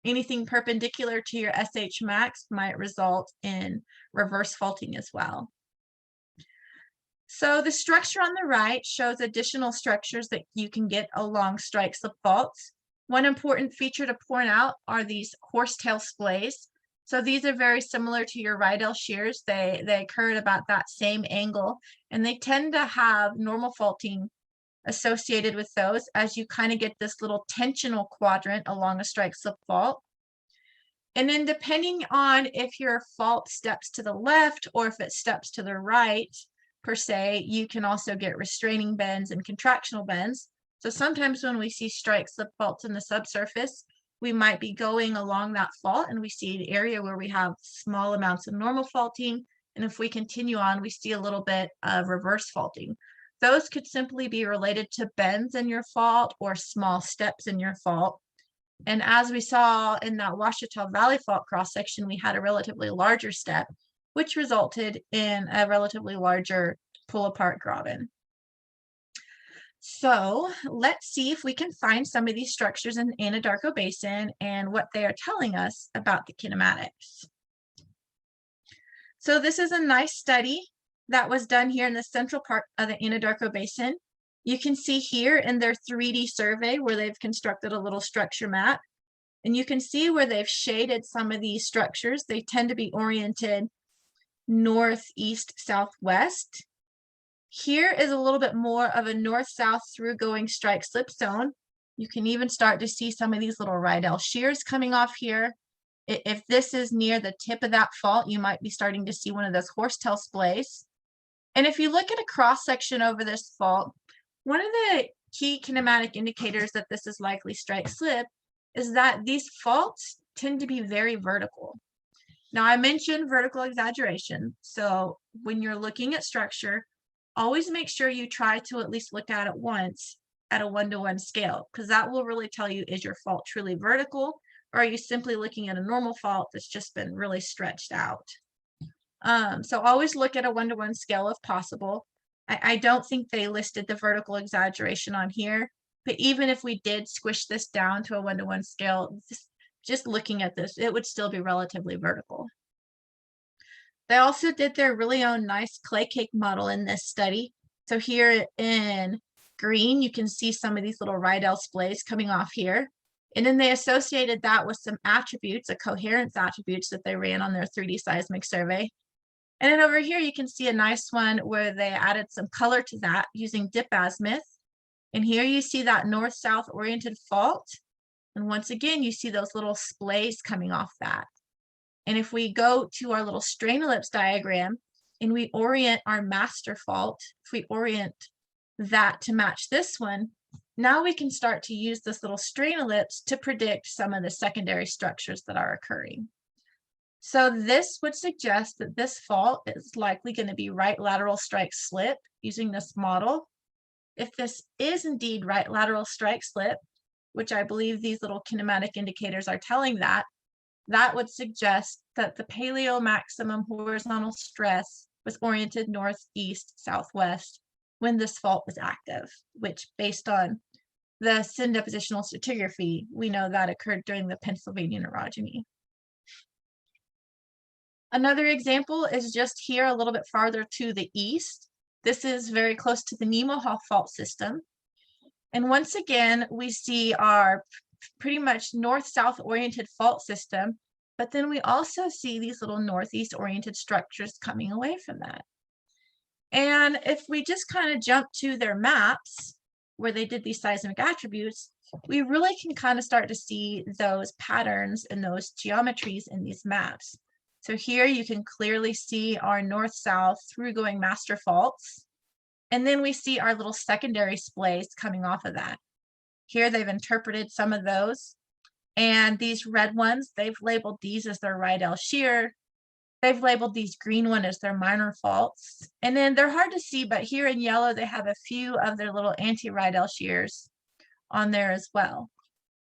Anything perpendicular to your SH max might result in reverse faulting as well. So the structure on the right shows additional structures that you can get along strike slip faults. One important feature to point out are these horsetail splays. So these are very similar to your Rydell shears. They occur at about that same angle, and they tend to have normal faulting associated with those as you kind of get this little tensional quadrant along a strike slip fault. And then depending on if your fault steps to the left or if it steps to the right, per se, you can also get restraining bends and contractional bends. So sometimes when we see strike slip faults in the subsurface, we might be going along that fault and we see an area where we have small amounts of normal faulting. And if we continue on, we see a little bit of reverse faulting. Those could simply be related to bends in your fault or small steps in your fault. And as we saw in that Wichita Valley fault cross section, we had a relatively larger step, which resulted in a relatively larger pull apart graben. So let's see if we can find some of these structures in the Anadarko Basin and what they are telling us about the kinematics. So this is a nice study that was done here in the central part of the Anadarko Basin. You can see here in their 3D survey where they've constructed a little structure map. And you can see where they've shaded some of these structures. They tend to be oriented northeast, southwest. Here is a little bit more of a north-south through going strike slip zone. You can even start to see some of these little Rydell shears coming off here. If this is near the tip of that fault, you might be starting to see one of those horsetail splays. And if you look at a cross section over this fault, one of the key kinematic indicators that this is likely strike slip is that these faults tend to be very vertical. Now, I mentioned vertical exaggeration. So when you're looking at structure, always make sure you try to at least look at it once at a 1-to-1 scale, because that will really tell you, is your fault truly vertical, or are you simply looking at a normal fault that's just been really stretched out? So always look at a 1-to-1 scale if possible. I don't think they listed the vertical exaggeration on here, but even if we did squish this down to a 1-to-1 scale, just looking at this, it would still be relatively vertical. They also did their really own nice clay cake model in this study. So here in green, you can see some of these little Rydell splays coming off here. And then they associated that with some attributes, the coherence attributes that they ran on their 3D seismic survey. And then over here, you can see a nice one where they added some color to that using dip azimuth. And here you see that north-south oriented fault. And once again, you see those little splays coming off that. And if we go to our little strain ellipse diagram and we orient our master fault, if we orient that to match this one, now we can start to use this little strain ellipse to predict some of the secondary structures that are occurring. So this would suggest that this fault is likely going to be right lateral strike slip using this model. If this is indeed right lateral strike slip, which I believe these little kinematic indicators are telling that would suggest that the paleo maximum horizontal stress was oriented northeast southwest when this fault was active, which based on the syn depositional stratigraphy, we know that occurred during the Pennsylvania neurogeny. Another example is just here a little bit farther to the east. This is very close to the Nemo fault system. And once again, we see our pretty much north-south oriented fault system, but then we also see these little northeast oriented structures coming away from that. And if we just kind of jump to their maps where they did these seismic attributes, we really can kind of start to see those patterns and those geometries in these maps. So here you can clearly see our north-south through going master faults. And then we see our little secondary splays coming off of that. Here they've interpreted some of those. And these red ones, they've labeled these as their Rydell shear. They've labeled these green one as their minor faults. And then they're hard to see, but here in yellow, they have a few of their little anti-Rydell shears on there as well.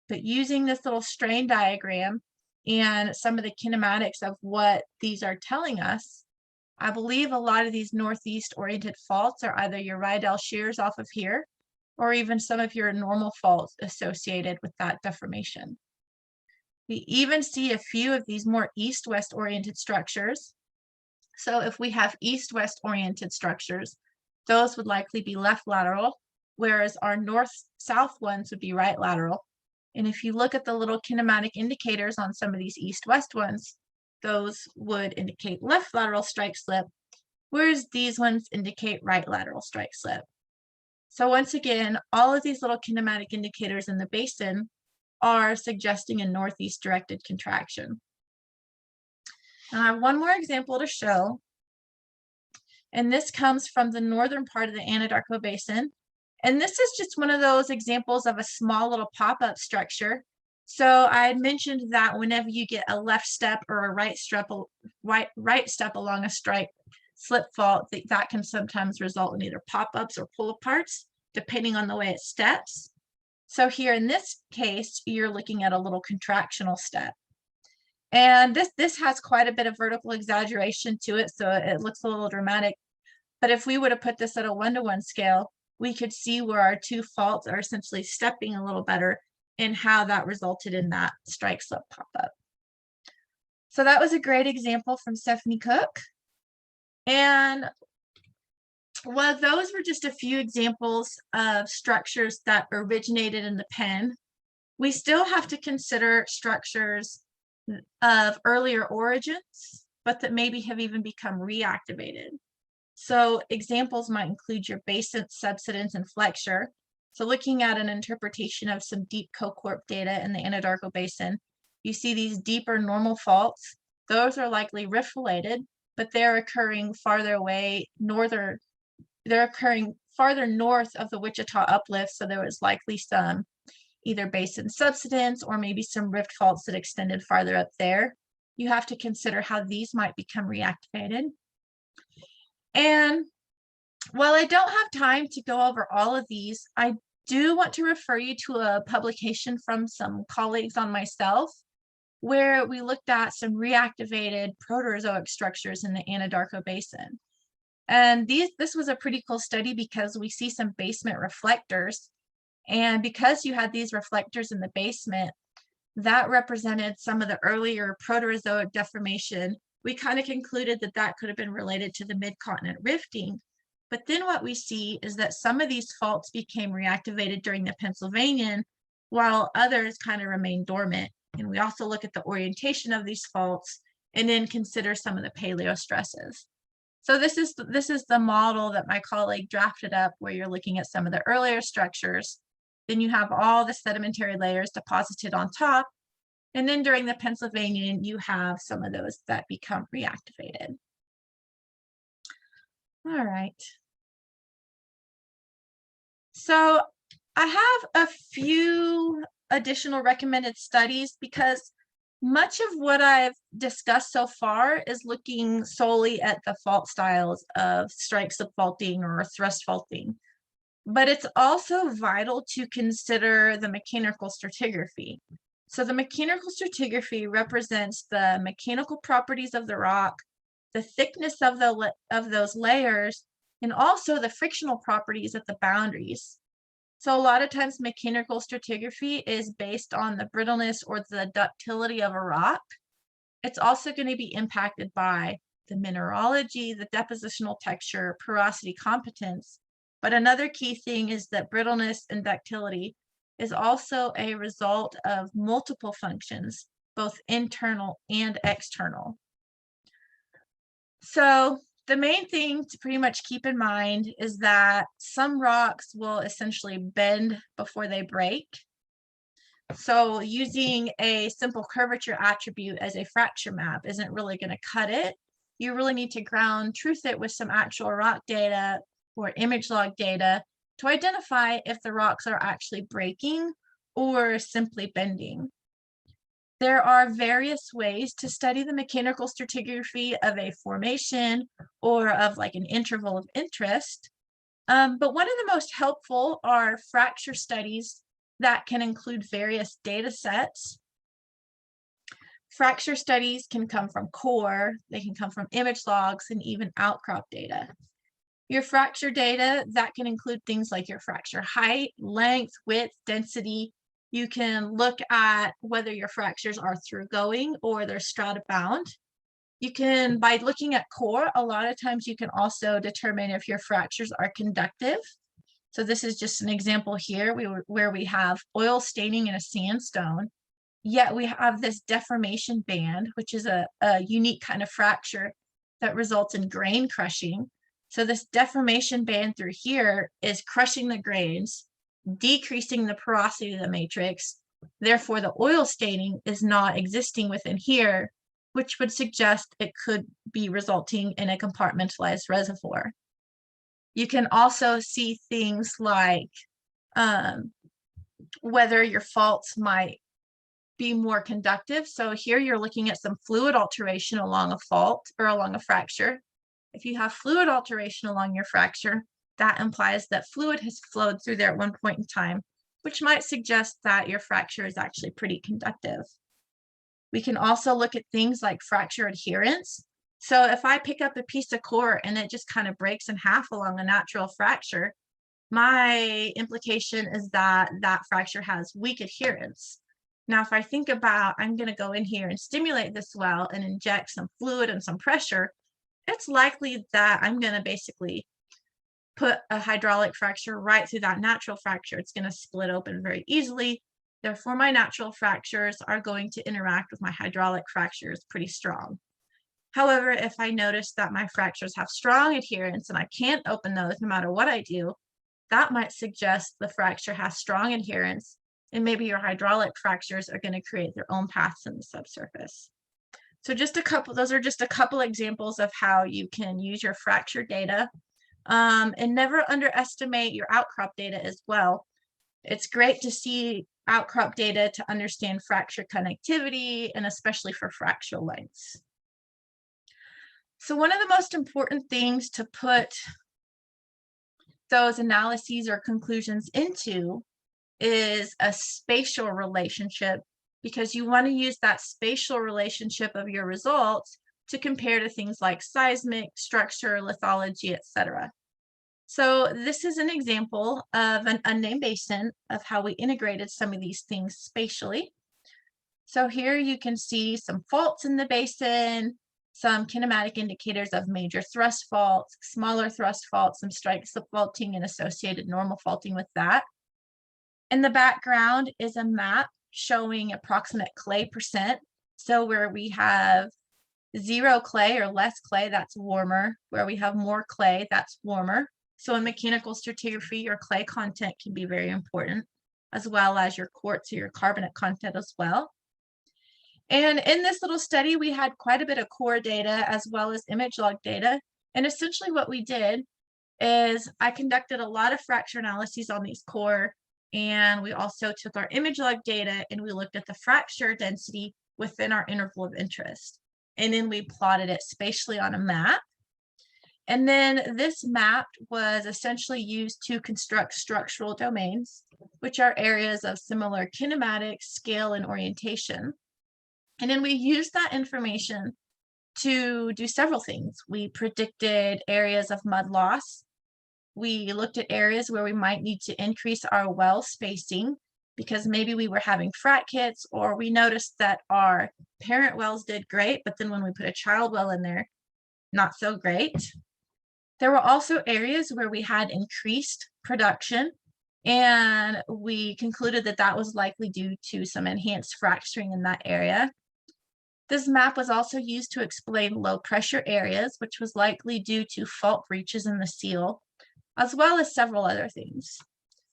But using this little strain diagram and some of the kinematics of what these are telling us, I believe a lot of these northeast oriented faults are either your Rydell shears off of here, or even some of your normal faults associated with that deformation. We even see a few of these more east-west oriented structures. So if we have east-west oriented structures, those would likely be left lateral, whereas our north-south ones would be right lateral. And if you look at the little kinematic indicators on some of these east-west ones, those would indicate left lateral strike slip, whereas these ones indicate right lateral strike slip. So once again, all of these little kinematic indicators in the basin are suggesting a northeast directed contraction. And I have one more example to show. And this comes from the northern part of the Anadarko Basin. And this is just one of those examples of a small little pop-up structure. So I had mentioned that whenever you get a left step or a right step along a strike slip fault, that can sometimes result in either pop-ups or pull-aparts, depending on the way it steps. So here in this case, you're looking at a little contractional step. And this has quite a bit of vertical exaggeration to it, so it looks a little dramatic. But if we were to put this at a 1-to-1 scale, we could see where our two faults are essentially stepping a little better and how that resulted in that strike slip pop-up. So that was a great example from Stephanie Cook. And well, those were just a few examples of structures that originated in the pen. We still have to consider structures of earlier origins, but that maybe have even become reactivated. So examples might include your basins, subsidence, and flexure. So looking at an interpretation of some deep cocorp data in the Anadarko Basin, You see these deeper normal faults. Those are likely rift related, but they're occurring farther away, they're occurring farther north of the Wichita uplift, so there was likely some either basin subsidence or maybe some rift faults that extended farther up there. You have to consider how these might become reactivated. And while I don't have time to go over all of these, I do want to refer you to a publication from some colleagues on myself where we looked at some reactivated Proterozoic structures in the Anadarko Basin. And this was a pretty cool study because we see some basement reflectors. And because you had these reflectors in the basement, that represented some of the earlier Proterozoic deformation. We kind of concluded that that could have been related to the mid-continent rifting. But then what we see is that some of these faults became reactivated during the Pennsylvanian, while others kind of remained dormant. And we also look at the orientation of these faults and then consider some of the paleo stresses. So this is the model that my colleague drafted up, where you're looking at some of the earlier structures. Then you have all the sedimentary layers deposited on top. And then during the Pennsylvanian, you have some of those that become reactivated. All right. So I have a few additional recommended studies because much of what I've discussed so far is looking solely at the fault styles of strike subfaulting or thrust faulting. But it's also vital to consider the mechanical stratigraphy. So the mechanical stratigraphy represents the mechanical properties of the rock, the thickness of those layers, and also the frictional properties at the boundaries. So a lot of times mechanical stratigraphy is based on the brittleness or the ductility of a rock. It's also going to be impacted by the mineralogy, the depositional texture, porosity competence. But another key thing is that brittleness and ductility is also a result of multiple functions, both internal and external. So the main thing to pretty much keep in mind is that some rocks will essentially bend before they break. So using a simple curvature attribute as a fracture map isn't really going to cut it. You really need to ground truth it with some actual rock data or image log data to identify if the rocks are actually breaking or simply bending. There are various ways to study the mechanical stratigraphy of a formation or of like an interval of interest. But one of the most helpful are fracture studies that can include various data sets. Fracture studies can come from core, they can come from image logs, and even outcrop data. Your fracture data, that can include things like your fracture height, length, width, density. You can look at whether your fractures are through going or they're strata bound. You can, by looking at core, a lot of times you can also determine if your fractures are conductive. So this is just an example here where we have oil staining in a sandstone, yet we have this deformation band, which is a unique kind of fracture that results in grain crushing. So this deformation band through here is crushing the grains, decreasing the porosity of the matrix. Therefore, the oil staining is not existing within here, which would suggest it could be resulting in a compartmentalized reservoir. You can also see things like whether your faults might be more conductive. So here you're looking at some fluid alteration along a fault or along a fracture. If you have fluid alteration along your fracture, that implies that fluid has flowed through there at one point in time, which might suggest that your fracture is actually pretty conductive. We can also look at things like fracture adherence. So if I pick up a piece of core and it just kind of breaks in half along a natural fracture, my implication is that that fracture has weak adherence. Now, if I think about, I'm going to go in here and stimulate this well and inject some fluid and some pressure, it's likely that I'm going to basically put a hydraulic fracture right through that natural fracture. It's going to split open very easily. Therefore, my natural fractures are going to interact with my hydraulic fractures pretty strong. However, if I notice that my fractures have strong adherence and I can't open those no matter what I do, that might suggest the fracture has strong adherence and maybe your hydraulic fractures are going to create their own paths in the subsurface. So those are just a couple examples of how you can use your fracture data. And never underestimate your outcrop data as well. It's great to see outcrop data to understand fracture connectivity and especially for fracture lengths. So one of the most important things to put those analyses or conclusions into is a spatial relationship, because you want to use that spatial relationship of your results to compare to things like seismic, structure, lithology, etc. So this is an example of an unnamed basin of how we integrated some of these things spatially. So here you can see some faults in the basin, some kinematic indicators of major thrust faults, smaller thrust faults, some strike slip faulting and associated normal faulting with that. In the background is a map showing approximate clay percent. So where we have 0 clay or less clay, that's warmer. Where we have more clay, that's warmer. So in mechanical stratigraphy, your clay content can be very important, as well as your quartz or your carbonate content as well. And in this little study, we had quite a bit of core data as well as image log data. And essentially what we did is I conducted a lot of fracture analyses on these core, and we also took our image log data and we looked at the fracture density within our interval of interest. And then we plotted it spatially on a map. And then this map was essentially used to construct structural domains, which are areas of similar kinematics, scale, and orientation. And then we used that information to do several things. We predicted areas of mud loss. We looked at areas where we might need to increase our well spacing because maybe we were having frac hits, or we noticed that our parent wells did great, but then when we put a child well in there, not so great. There were also areas where we had increased production, and we concluded that that was likely due to some enhanced fracturing in that area. This map was also used to explain low pressure areas, which was likely due to fault breaches in the seal, as well as several other things.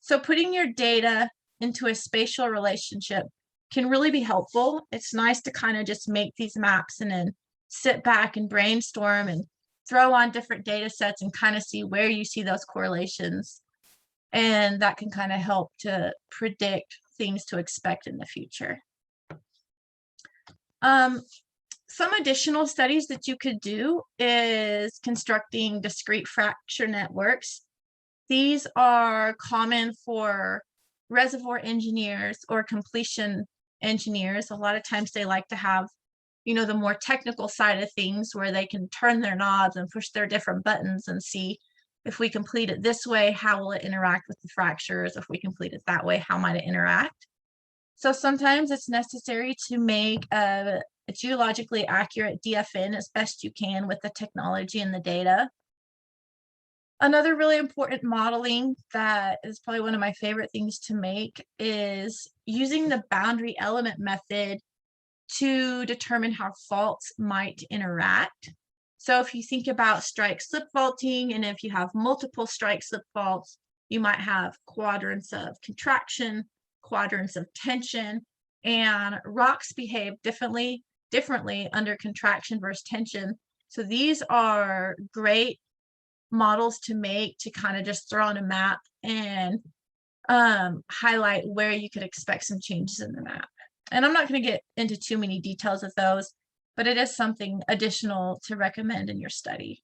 So putting your data into a spatial relationship can really be helpful. It's nice to kind of just make these maps and then sit back and brainstorm and throw on different data sets and kind of see where you see those correlations. And that can kind of help to predict things to expect in the future. Some additional studies that you could do is constructing discrete fracture networks. These are common for reservoir engineers or completion engineers. A lot of times they like to have, you know, the more technical side of things where they can turn their knobs and push their different buttons and see if we complete it this way, how will it interact with the fractures? If we complete it that way, how might it interact? So sometimes it's necessary to make a geologically accurate DFN as best you can with the technology and the data. Another really important modeling that is probably one of my favorite things to make is using the boundary element method to determine how faults might interact. So if you think about strike slip faulting, and if you have multiple strike slip faults, you might have quadrants of contraction, quadrants of tension, and rocks behave differently under contraction versus tension. So these are great models to make to kind of just throw on a map and highlight where you could expect some changes in the map. And I'm not going to get into too many details of those, but it is something additional to recommend in your study.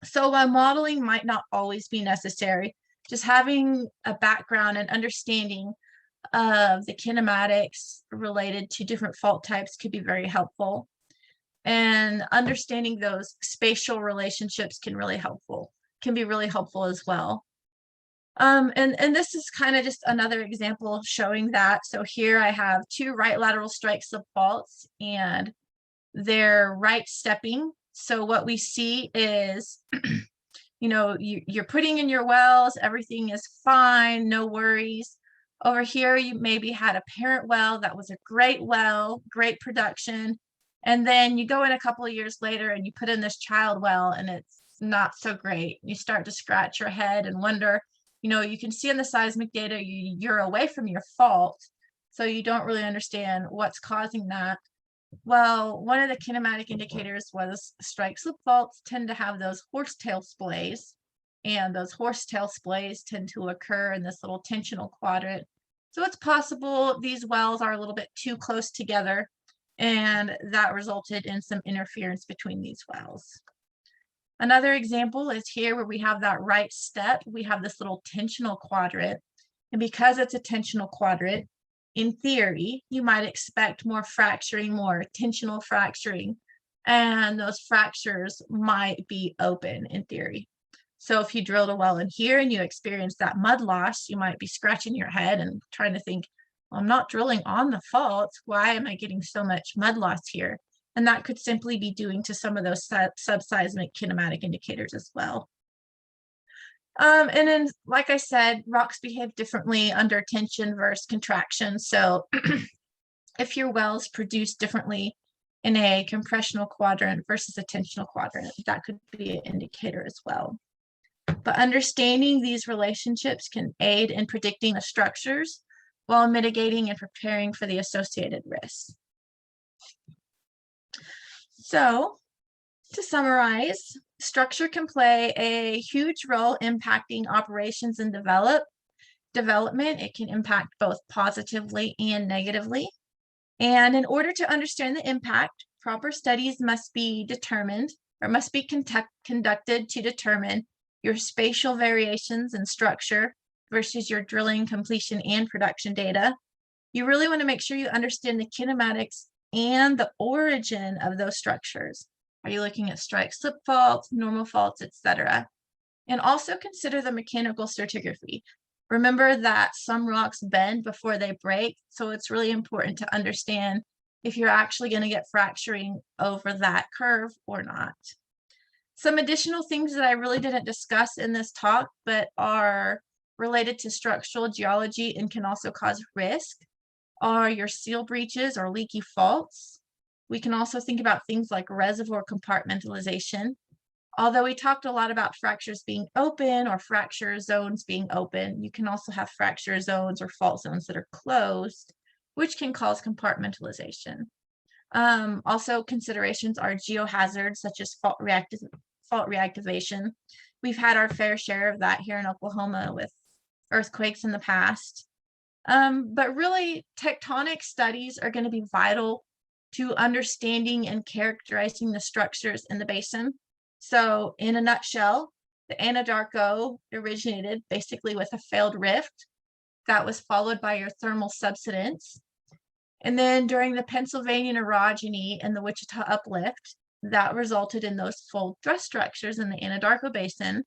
So while modeling might not always be necessary, just having a background and understanding of the kinematics related to different fault types could be very helpful. And understanding those spatial relationships can be really helpful as well. And this is kind of just another example showing that. So here I have 2 right lateral strike slip faults and they're right stepping. So what we see is, you know, you're putting in your wells, everything is fine, no worries. Over here, you maybe had a parent well that was a great well, great production. And then you go in a couple of years later and you put in this child well and it's not so great. You start to scratch your head and wonder, you know, you can see in the seismic data, you're away from your fault, so you don't really understand what's causing that. Well, one of the kinematic indicators was strike slip faults tend to have those horsetail splays, and those horsetail splays tend to occur in this little tensional quadrant. So it's possible these wells are a little bit too close together, and that resulted in some interference between these wells. Another example is here where we have that right step, we have this little tensional quadrant, and because it's a tensional quadrant, in theory, you might expect more fracturing, more tensional fracturing, and those fractures might be open in theory. So if you drilled a well in here and you experience that mud loss, you might be scratching your head and trying to think, well, I'm not drilling on the fault. Why am I getting so much mud loss here? And that could simply be due to some of those sub-seismic kinematic indicators as well. And then, like I said, rocks behave differently under tension versus contraction. So if your wells produce differently in a compressional quadrant versus a tensional quadrant, that could be an indicator as well. But understanding these relationships can aid in predicting the structures while mitigating and preparing for the associated risks. So, to summarize, structure can play a huge role impacting operations and development. It can impact both positively and negatively. And in order to understand the impact, proper studies must be determined or must be conducted to determine your spatial variations in structure versus your drilling, completion, and production data. You really want to make sure you understand the kinematics and the origin of those structures. Are you looking at strike slip faults, normal faults, etc.? And also consider the mechanical stratigraphy. Remember that some rocks bend before they break, so it's really important to understand if you're actually going to get fracturing over that curve or not. Some additional things that I really didn't discuss in this talk, but are related to structural geology and can also cause risk, are your seal breaches or leaky faults. We can also think about things like reservoir compartmentalization. Although we talked a lot about fractures being open or fracture zones being open, you can also have fracture zones or fault zones that are closed, which can cause compartmentalization. Also, considerations are geohazards such as fault reactivation. We've had our fair share of that here in Oklahoma with earthquakes in the past. But really, tectonic studies are going to be vital to understanding and characterizing the structures in the basin. So in a nutshell, the Anadarko originated basically with a failed rift that was followed by your thermal subsidence. And then during the Pennsylvania Neurogeny and the Wichita Uplift, that resulted in those fold thrust structures in the Anadarko Basin,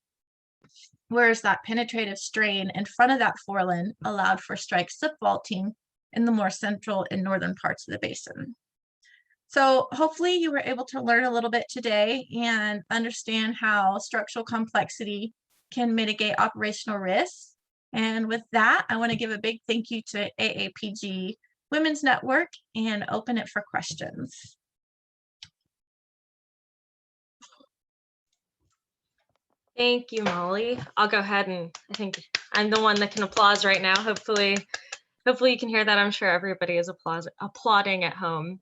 whereas that penetrative strain in front of that foreland allowed for strike slip faulting in the more central and northern parts of the basin. So hopefully you were able to learn a little bit today and understand how structural complexity can mitigate operational risks. And with that, I want to give a big thank you to AAPG Women's Network and open it for questions. Thank you, Molly. I'll go ahead and I think I'm the one that can applause right now. Hopefully you can hear that. I'm sure everybody is applauding at home.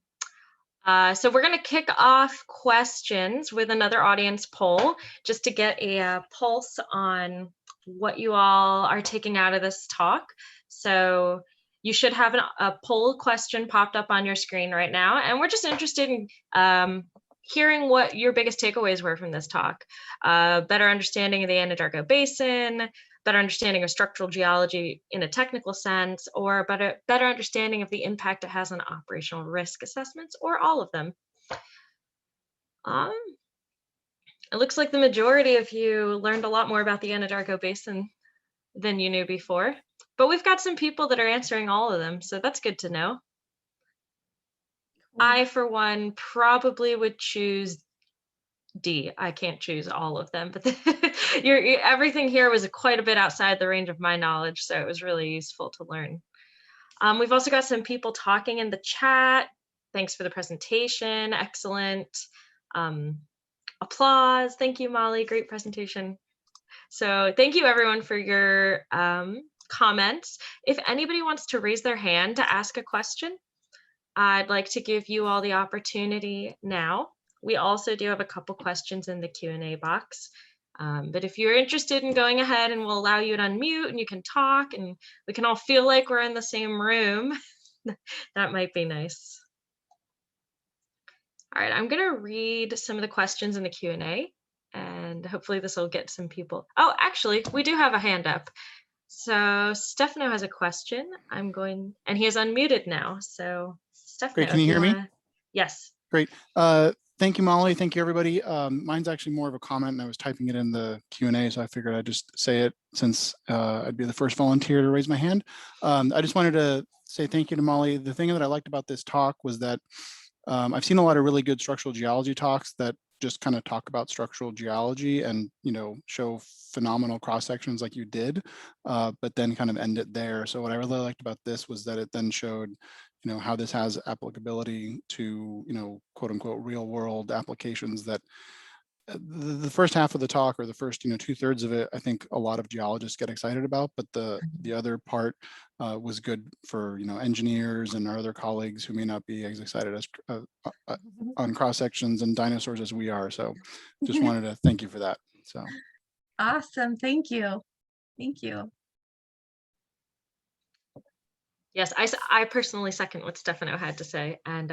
So we're going to kick off questions with another audience poll just to get a pulse on what you all are taking out of this talk. So you should have a poll question popped up on your screen right now. And we're just interested in hearing what your biggest takeaways were from this talk. Better understanding of the Anadarko Basin, better understanding of structural geology in a technical sense, or better understanding of the impact it has on operational risk assessments, or all of them. It looks like the majority of you learned a lot more about the Anadarko Basin than you knew before, but we've got some people that are answering all of them, so that's good to know. I, for one, probably would choose D. I can't choose all of them, but everything here was quite a bit outside the range of my knowledge, so it was really useful to learn. We've also got some people talking in the chat. Thanks for the presentation. Excellent. Applause. Thank you, Molly. Great presentation. So thank you everyone for your comments. If anybody wants to raise their hand to ask a question, I'd like to give you all the opportunity now. We also do have a couple questions in the Q&A box. But if you're interested in going ahead, and we'll allow you to unmute and you can talk and we can all feel like we're in the same room, that might be nice. All right, I'm gonna read some of the questions in the Q&A and hopefully this will get some people. Oh, actually, we do have a hand up. So Stefano has a question. And he is unmuted now. So Stefano, Great, can you hear me? Yes. Great. Thank you, Molly. Thank you, everybody. Mine's actually more of a comment, and I was typing it in the Q&A, so I figured I'd just say it since I'd be the first volunteer to raise my hand. I just wanted to say thank you to Molly. The thing that I liked about this talk was that I've seen a lot of really good structural geology talks that just kind of talk about structural geology and, you know, show phenomenal cross sections like you did, but then kind of end it there. So what I really liked about this was that it then showed, you know, how this has applicability to, you know, quote unquote, real world applications that the first half of the talk, or the first, you know, 2/3 of it, I think a lot of geologists get excited about, but the other part was good for, you know, engineers and our other colleagues who may not be as excited as on cross sections and dinosaurs as we are. So just wanted to thank you for that. So Awesome, thank you. Thank you. Yes, I personally second what Stefano had to say, and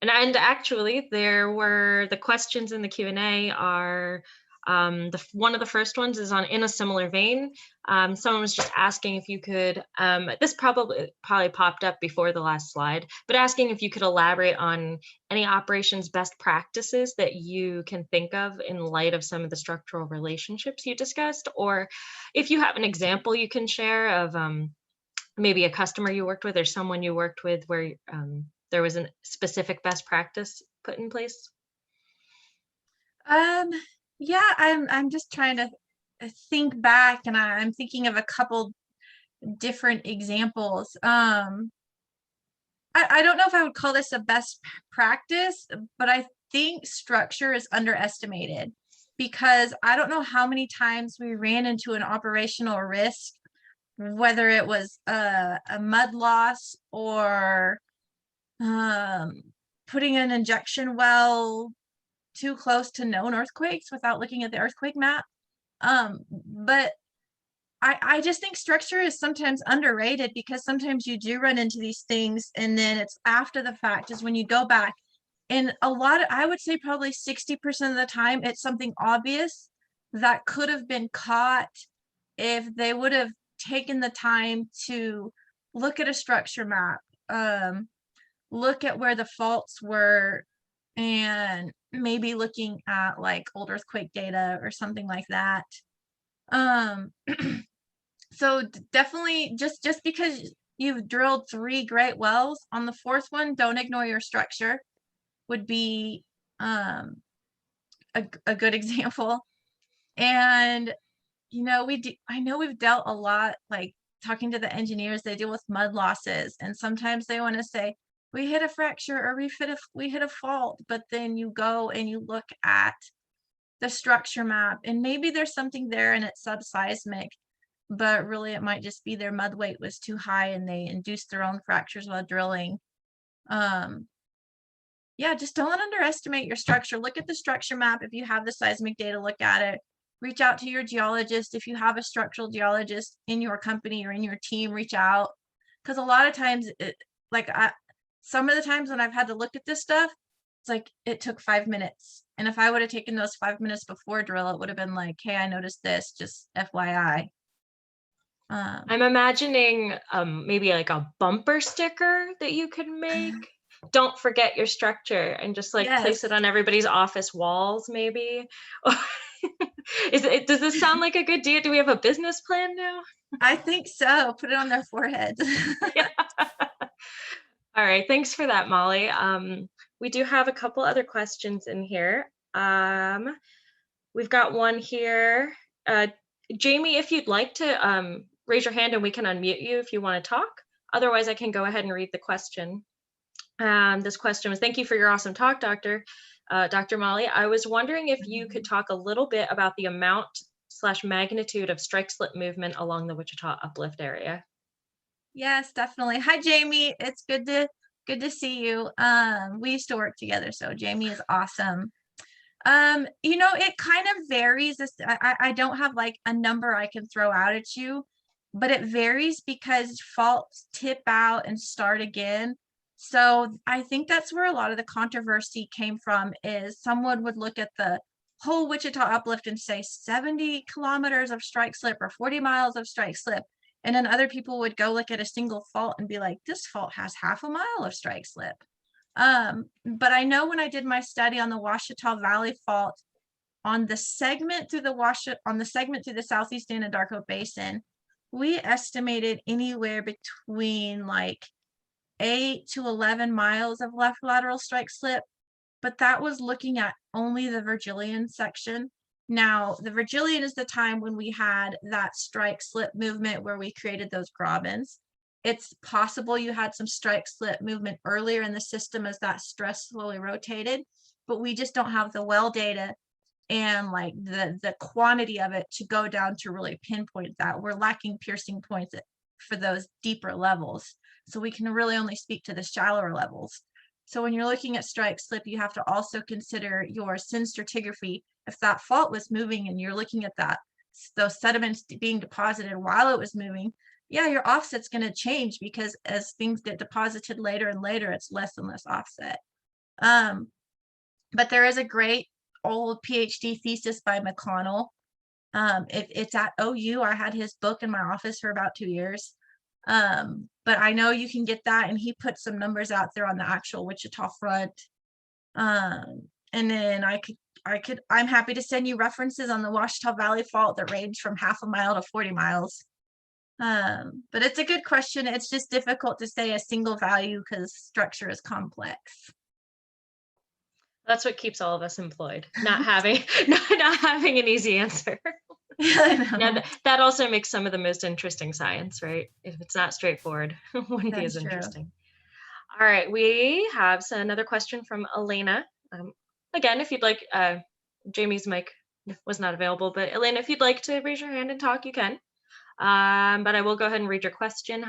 actually there were the questions in the Q&A are one of the first ones is on in a similar vein. Someone was just asking if you could, this probably popped up before the last slide, but asking if you could elaborate on any operations best practices that you can think of in light of some of the structural relationships you discussed, or if you have an example you can share of maybe a customer you worked with or someone you worked with where there was a specific best practice put in place. Yeah, I'm just trying to think back, and I'm thinking of a couple different examples. I don't know if I would call this a best practice, but I think structure is underestimated, because I don't know how many times we ran into an operational risk, whether it was a mud loss or putting an injection well too close to known earthquakes without looking at the earthquake map. But I just think structure is sometimes underrated, because sometimes you do run into these things and then it's after the fact is when you go back. And I would say probably 60% of the time, it's something obvious that could have been caught if they would have taken the time to look at a structure map, look at where the faults were, and maybe looking at like old earthquake data or something like that. So definitely just because you've drilled 3 great wells, on the 4th one, don't ignore your structure would be a good example. And you know, I know we've dealt a lot, like talking to the engineers, they deal with mud losses, and sometimes they want to say we hit a fracture or we hit a fault, but then you go and you look at the structure map and maybe there's something there and it's sub-seismic, but really it might just be their mud weight was too high and they induced their own fractures while drilling. Yeah, just don't underestimate your structure. Look at the structure map. If you have the seismic data, look at it. Reach out to your geologist. If you have a structural geologist in your company or in your team, reach out. Because a lot of times, some of the times when I've had to look at this stuff, it's like it took 5 minutes. And if I would have taken those 5 minutes before drill, it would have been like, hey, I noticed this, just FYI. I'm imagining maybe like a bumper sticker that you could make. Don't forget your structure, and just like place it on everybody's office walls, maybe. Does this sound like a good idea? Do we have a business plan now? I think so. Put it on their foreheads. Yeah. All right, thanks for that, Molly. We do have a couple other questions in here. We've got one here. Jamie, if you'd like to raise your hand and we can unmute you if you want to talk. Otherwise, I can go ahead and read the question. This question was, thank you for your awesome talk, Dr. Molly. I was wondering if you could talk a little bit about the amount / magnitude of strike slip movement along the Wichita Uplift area? Yes, definitely. Hi, Jamie. It's good to see you. We used to work together, so Jamie is awesome. It kind of varies. I don't have like a number I can throw out at you, but it varies because faults tip out and start again. So I think that's where a lot of the controversy came from, is someone would look at the whole Wichita uplift and say 70 kilometers of strike slip or 40 miles of strike slip. And then other people would go look at a single fault and be like, this fault has half a mile of strike slip. But I know when I did my study on the Ouachita Valley Fault, on the segment through the southeast Anadarko Basin, we estimated anywhere between like 8 to 11 miles of left lateral strike slip, but that was looking at only the Virgilian section. Now, the Virgilian is the time when we had that strike slip movement where we created those grabens. It's possible you had some strike slip movement earlier in the system as that stress slowly rotated, but we just don't have the well data and like the quantity of it to go down to really pinpoint that. We're lacking piercing points for those deeper levels. So we can really only speak to the shallower levels. So when you're looking at strike slip, you have to also consider your syn stratigraphy. If that fault was moving and you're looking at those sediments being deposited while it was moving, yeah, your offset's going to change, because as things get deposited later and later, it's less and less offset. But there is a great old PhD thesis by McConnell. It's at OU. I had his book in my office for about 2 years. But I know you can get that, and he put some numbers out there on the actual Wichita front. And then I'm happy to send you references on the Ouachita Valley Fault that range from half a mile to 40 miles. But it's a good question. It's just difficult to say a single value because structure is complex. That's what keeps all of us employed, not having not having an easy answer. Now, that also makes some of the most interesting science, right? If it's not straightforward, it wouldn't be as interesting. All right, we have another question from Elena. Again, if you'd like, Jamie's mic was not available, but Elena, if you'd like to raise your hand and talk, you can. But I will go ahead and read your question.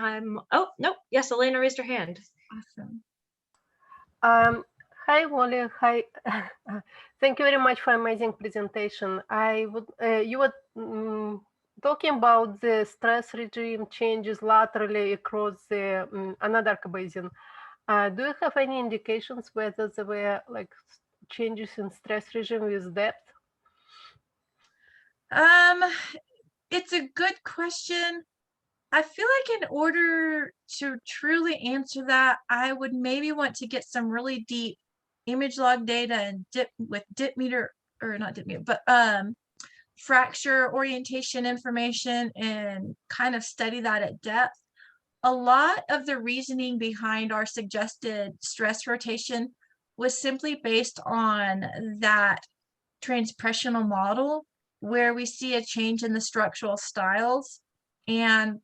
Oh, no, yes, Elena raised her hand. Awesome. Hi, Wally. Hi. Thank you very much for amazing presentation. You were talking about the stress regime changes laterally across the Anadarko Basin. Do you have any indications whether there were like changes in stress regime with depth? It's a good question. I feel like in order to truly answer that, I would maybe want to get some really deep image log data and fracture orientation information and kind of study that at depth. A lot of the reasoning behind our suggested stress rotation was simply based on that transpressional model where we see a change in the structural styles, and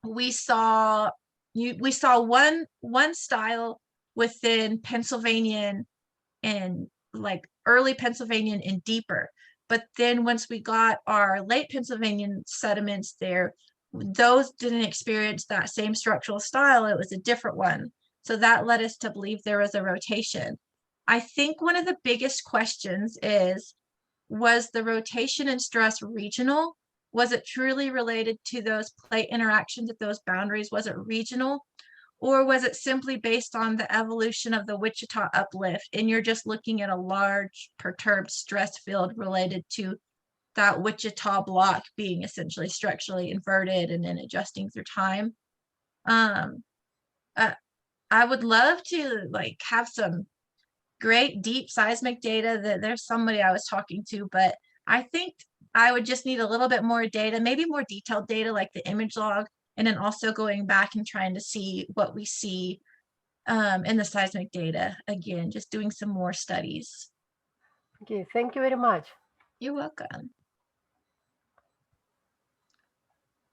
we saw one style within Pennsylvanian and like early Pennsylvanian and deeper. But then once we got our late Pennsylvanian sediments there, those didn't experience that same structural style. It was a different one. So that led us to believe there was a rotation. I think one of the biggest questions is, was the rotation and stress regional? Was it truly related to those plate interactions at those boundaries? Was it regional? Or was it simply based on the evolution of the Wichita uplift and you're just looking at a large perturbed stress field related to that Wichita block being essentially structurally inverted and then adjusting through time? I would love to like have some great deep seismic data. That there's somebody I was talking to, but I think I would just need a little bit more data, maybe more detailed data like the image log, and then also going back and trying to see what we see in the seismic data. Again, just doing some more studies. Okay, thank you very much. You're welcome.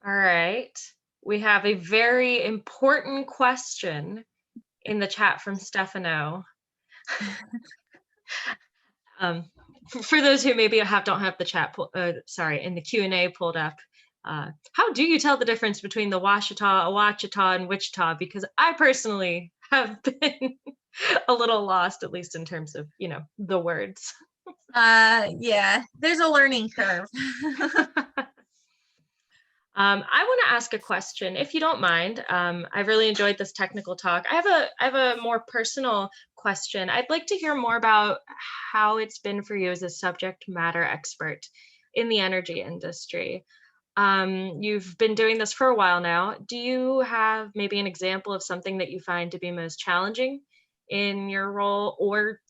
All right, we have a very important question in the chat from Stefano. for those who maybe don't have the chat, in the Q&A pulled up, how do you tell the difference between the Ouachita, and Wichita? Because I personally have been a little lost, at least in terms of, the words. Yeah, there's a learning curve. I want to ask a question, if you don't mind. I really enjoyed this technical talk. I have a more personal question. I'd like to hear more about how it's been for you as a subject matter expert in the energy industry. You've been doing this for a while now. Do you have maybe an example of something that you find to be most challenging in your role, or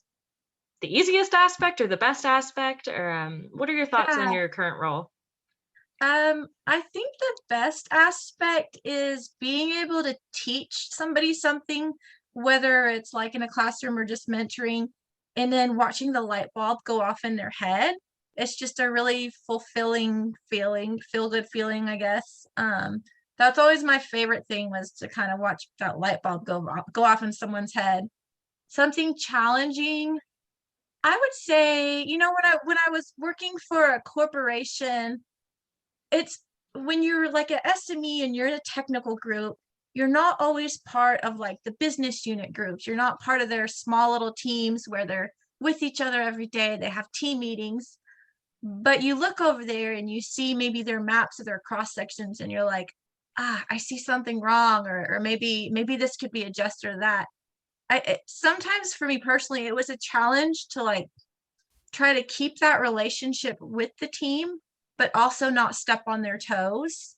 the easiest aspect or the best aspect, or what are your thoughts on your current role? I think the best aspect is being able to teach somebody something, whether it's like in a classroom or just mentoring, and then watching the light bulb go off in their head. It's just a really fulfilling feeling, feel-good feeling, I guess. That's always my favorite thing, was to kind of watch that light bulb go off in someone's head. Something challenging, I would say, when I was working for a corporation, it's when you're like an SME and you're in a technical group, you're not always part of like the business unit groups. You're not part of their small little teams where they're with each other every day. They have team meetings, but you look over there and you see maybe their maps of their cross sections, and you're like, I see something wrong, or maybe this could be adjusted or that. Sometimes for me personally, it was a challenge to like try to keep that relationship with the team, but also not step on their toes.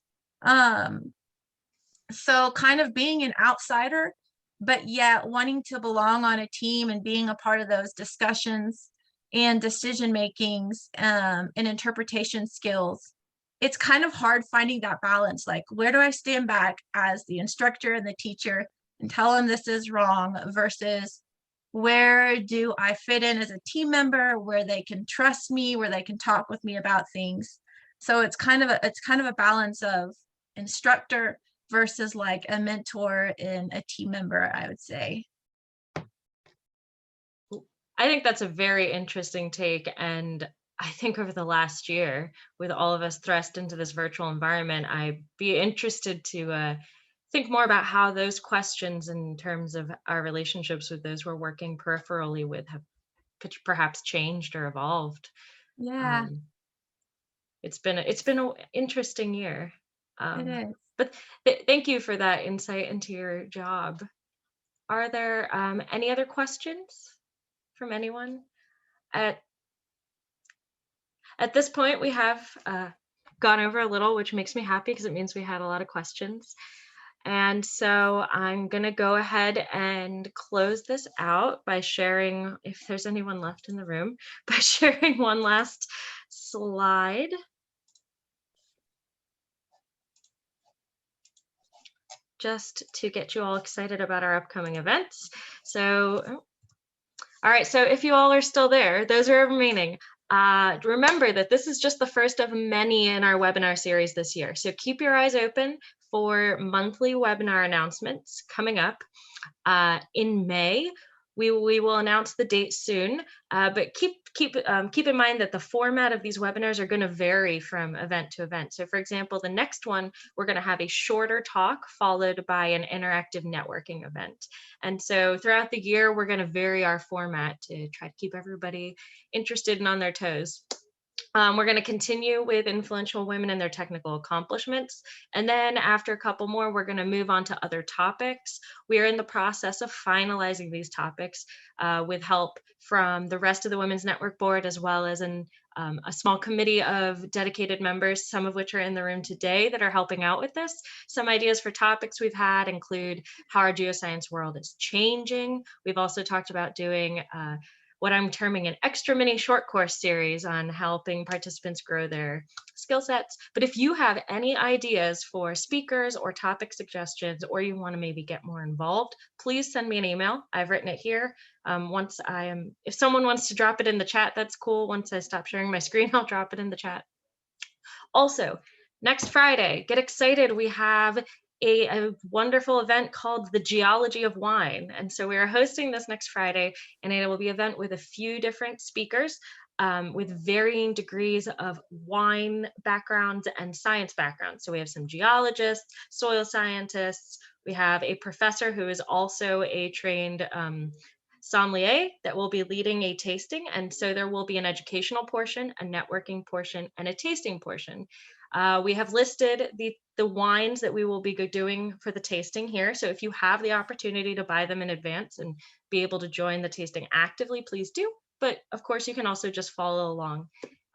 So kind of being an outsider, but yet wanting to belong on a team and being a part of those discussions and decision makings, and interpretation skills. It's kind of hard finding that balance. Like, where do I stand back as the instructor and the teacher and tell them this is wrong, versus where do I fit in as a team member, where they can trust me, where they can talk with me about things. So it's kind of a balance of instructor versus like a mentor and a team member, I would say. I think that's a very interesting take. And I think over the last year, with all of us thrust into this virtual environment, I'd be interested to think more about how those questions in terms of our relationships with those we're working peripherally with have perhaps changed or evolved. Yeah. It's been an interesting year. It is. But thank you for that insight into your job. Are there any other questions from anyone? At this point, we have gone over a little, which makes me happy because it means we had a lot of questions. And so I'm going to go ahead and close this out by sharing, if there's anyone left in the room, by sharing one last slide. Just to get you all excited about our upcoming events. So, all right, so if you all are still there, those are remaining. Remember that this is just the first of many in our webinar series this year. So keep your eyes open for monthly webinar announcements coming up. In May, we will announce the date soon, but keep in mind that the format of these webinars are going to vary from event to event. So for example, the next one, we're going to have a shorter talk followed by an interactive networking event. And so throughout the year, we're going to vary our format to try to keep everybody interested and on their toes. We're going to continue with influential women and their technical accomplishments. And then after a couple more, we're going to move on to other topics. We are in the process of finalizing these topics with help from the rest of the Women's Network Board, as well as a small committee of dedicated members, some of which are in the room today that are helping out with this. Some ideas for topics we've had include how our geoscience world is changing. We've also talked about doing what I'm terming an extra mini short course series on helping participants grow their skill sets. But if you have any ideas for speakers or topic suggestions, or you want to maybe get more involved, please send me an email. I've written it here. If someone wants to drop it in the chat, that's cool. Once I stop sharing my screen, I'll drop it in the chat. Also, next Friday, get excited. We have a wonderful event called the Geology of Wine. And so we are hosting this next Friday, and it will be an event with a few different speakers. with varying degrees of wine backgrounds and science backgrounds. So we have some geologists, soil scientists, we have a professor who is also a trained sommelier that will be leading a tasting. And so there will be an educational portion, a networking portion, and a tasting portion. We have listed the wines that we will be doing for the tasting here. So if you have the opportunity to buy them in advance and be able to join the tasting actively, please do. But of course, you can also just follow along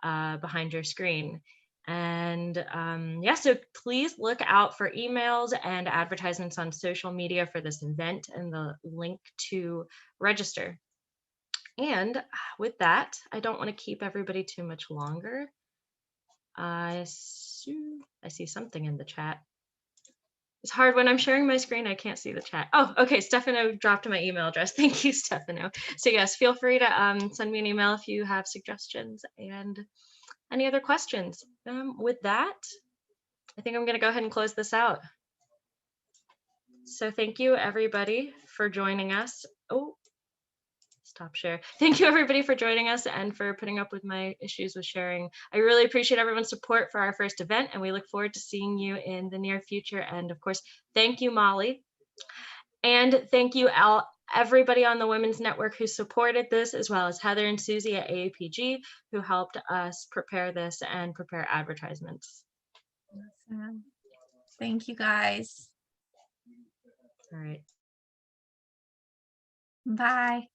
behind your screen. And yeah, so please look out for emails and advertisements on social media for this event and the link to register. And with that, I don't want to keep everybody too much longer. I see something in the chat. It's hard when I'm sharing my screen, I can't see the chat. Oh, okay, Stefano dropped my email address. Thank you, Stefano. So yes, feel free to send me an email if you have suggestions and any other questions. With that, I think I'm gonna go ahead and close this out. So thank you everybody for joining us. Oh, stop share. Thank you everybody for joining us and for putting up with my issues with sharing. I really appreciate everyone's support for our first event, and we look forward to seeing you in the near future. And of course, thank you, Molly. And thank you, everybody on the Women's Network who supported this, as well as Heather and Susie at AAPG, who helped us prepare this and prepare advertisements. Awesome. Thank you, guys. All right. Bye.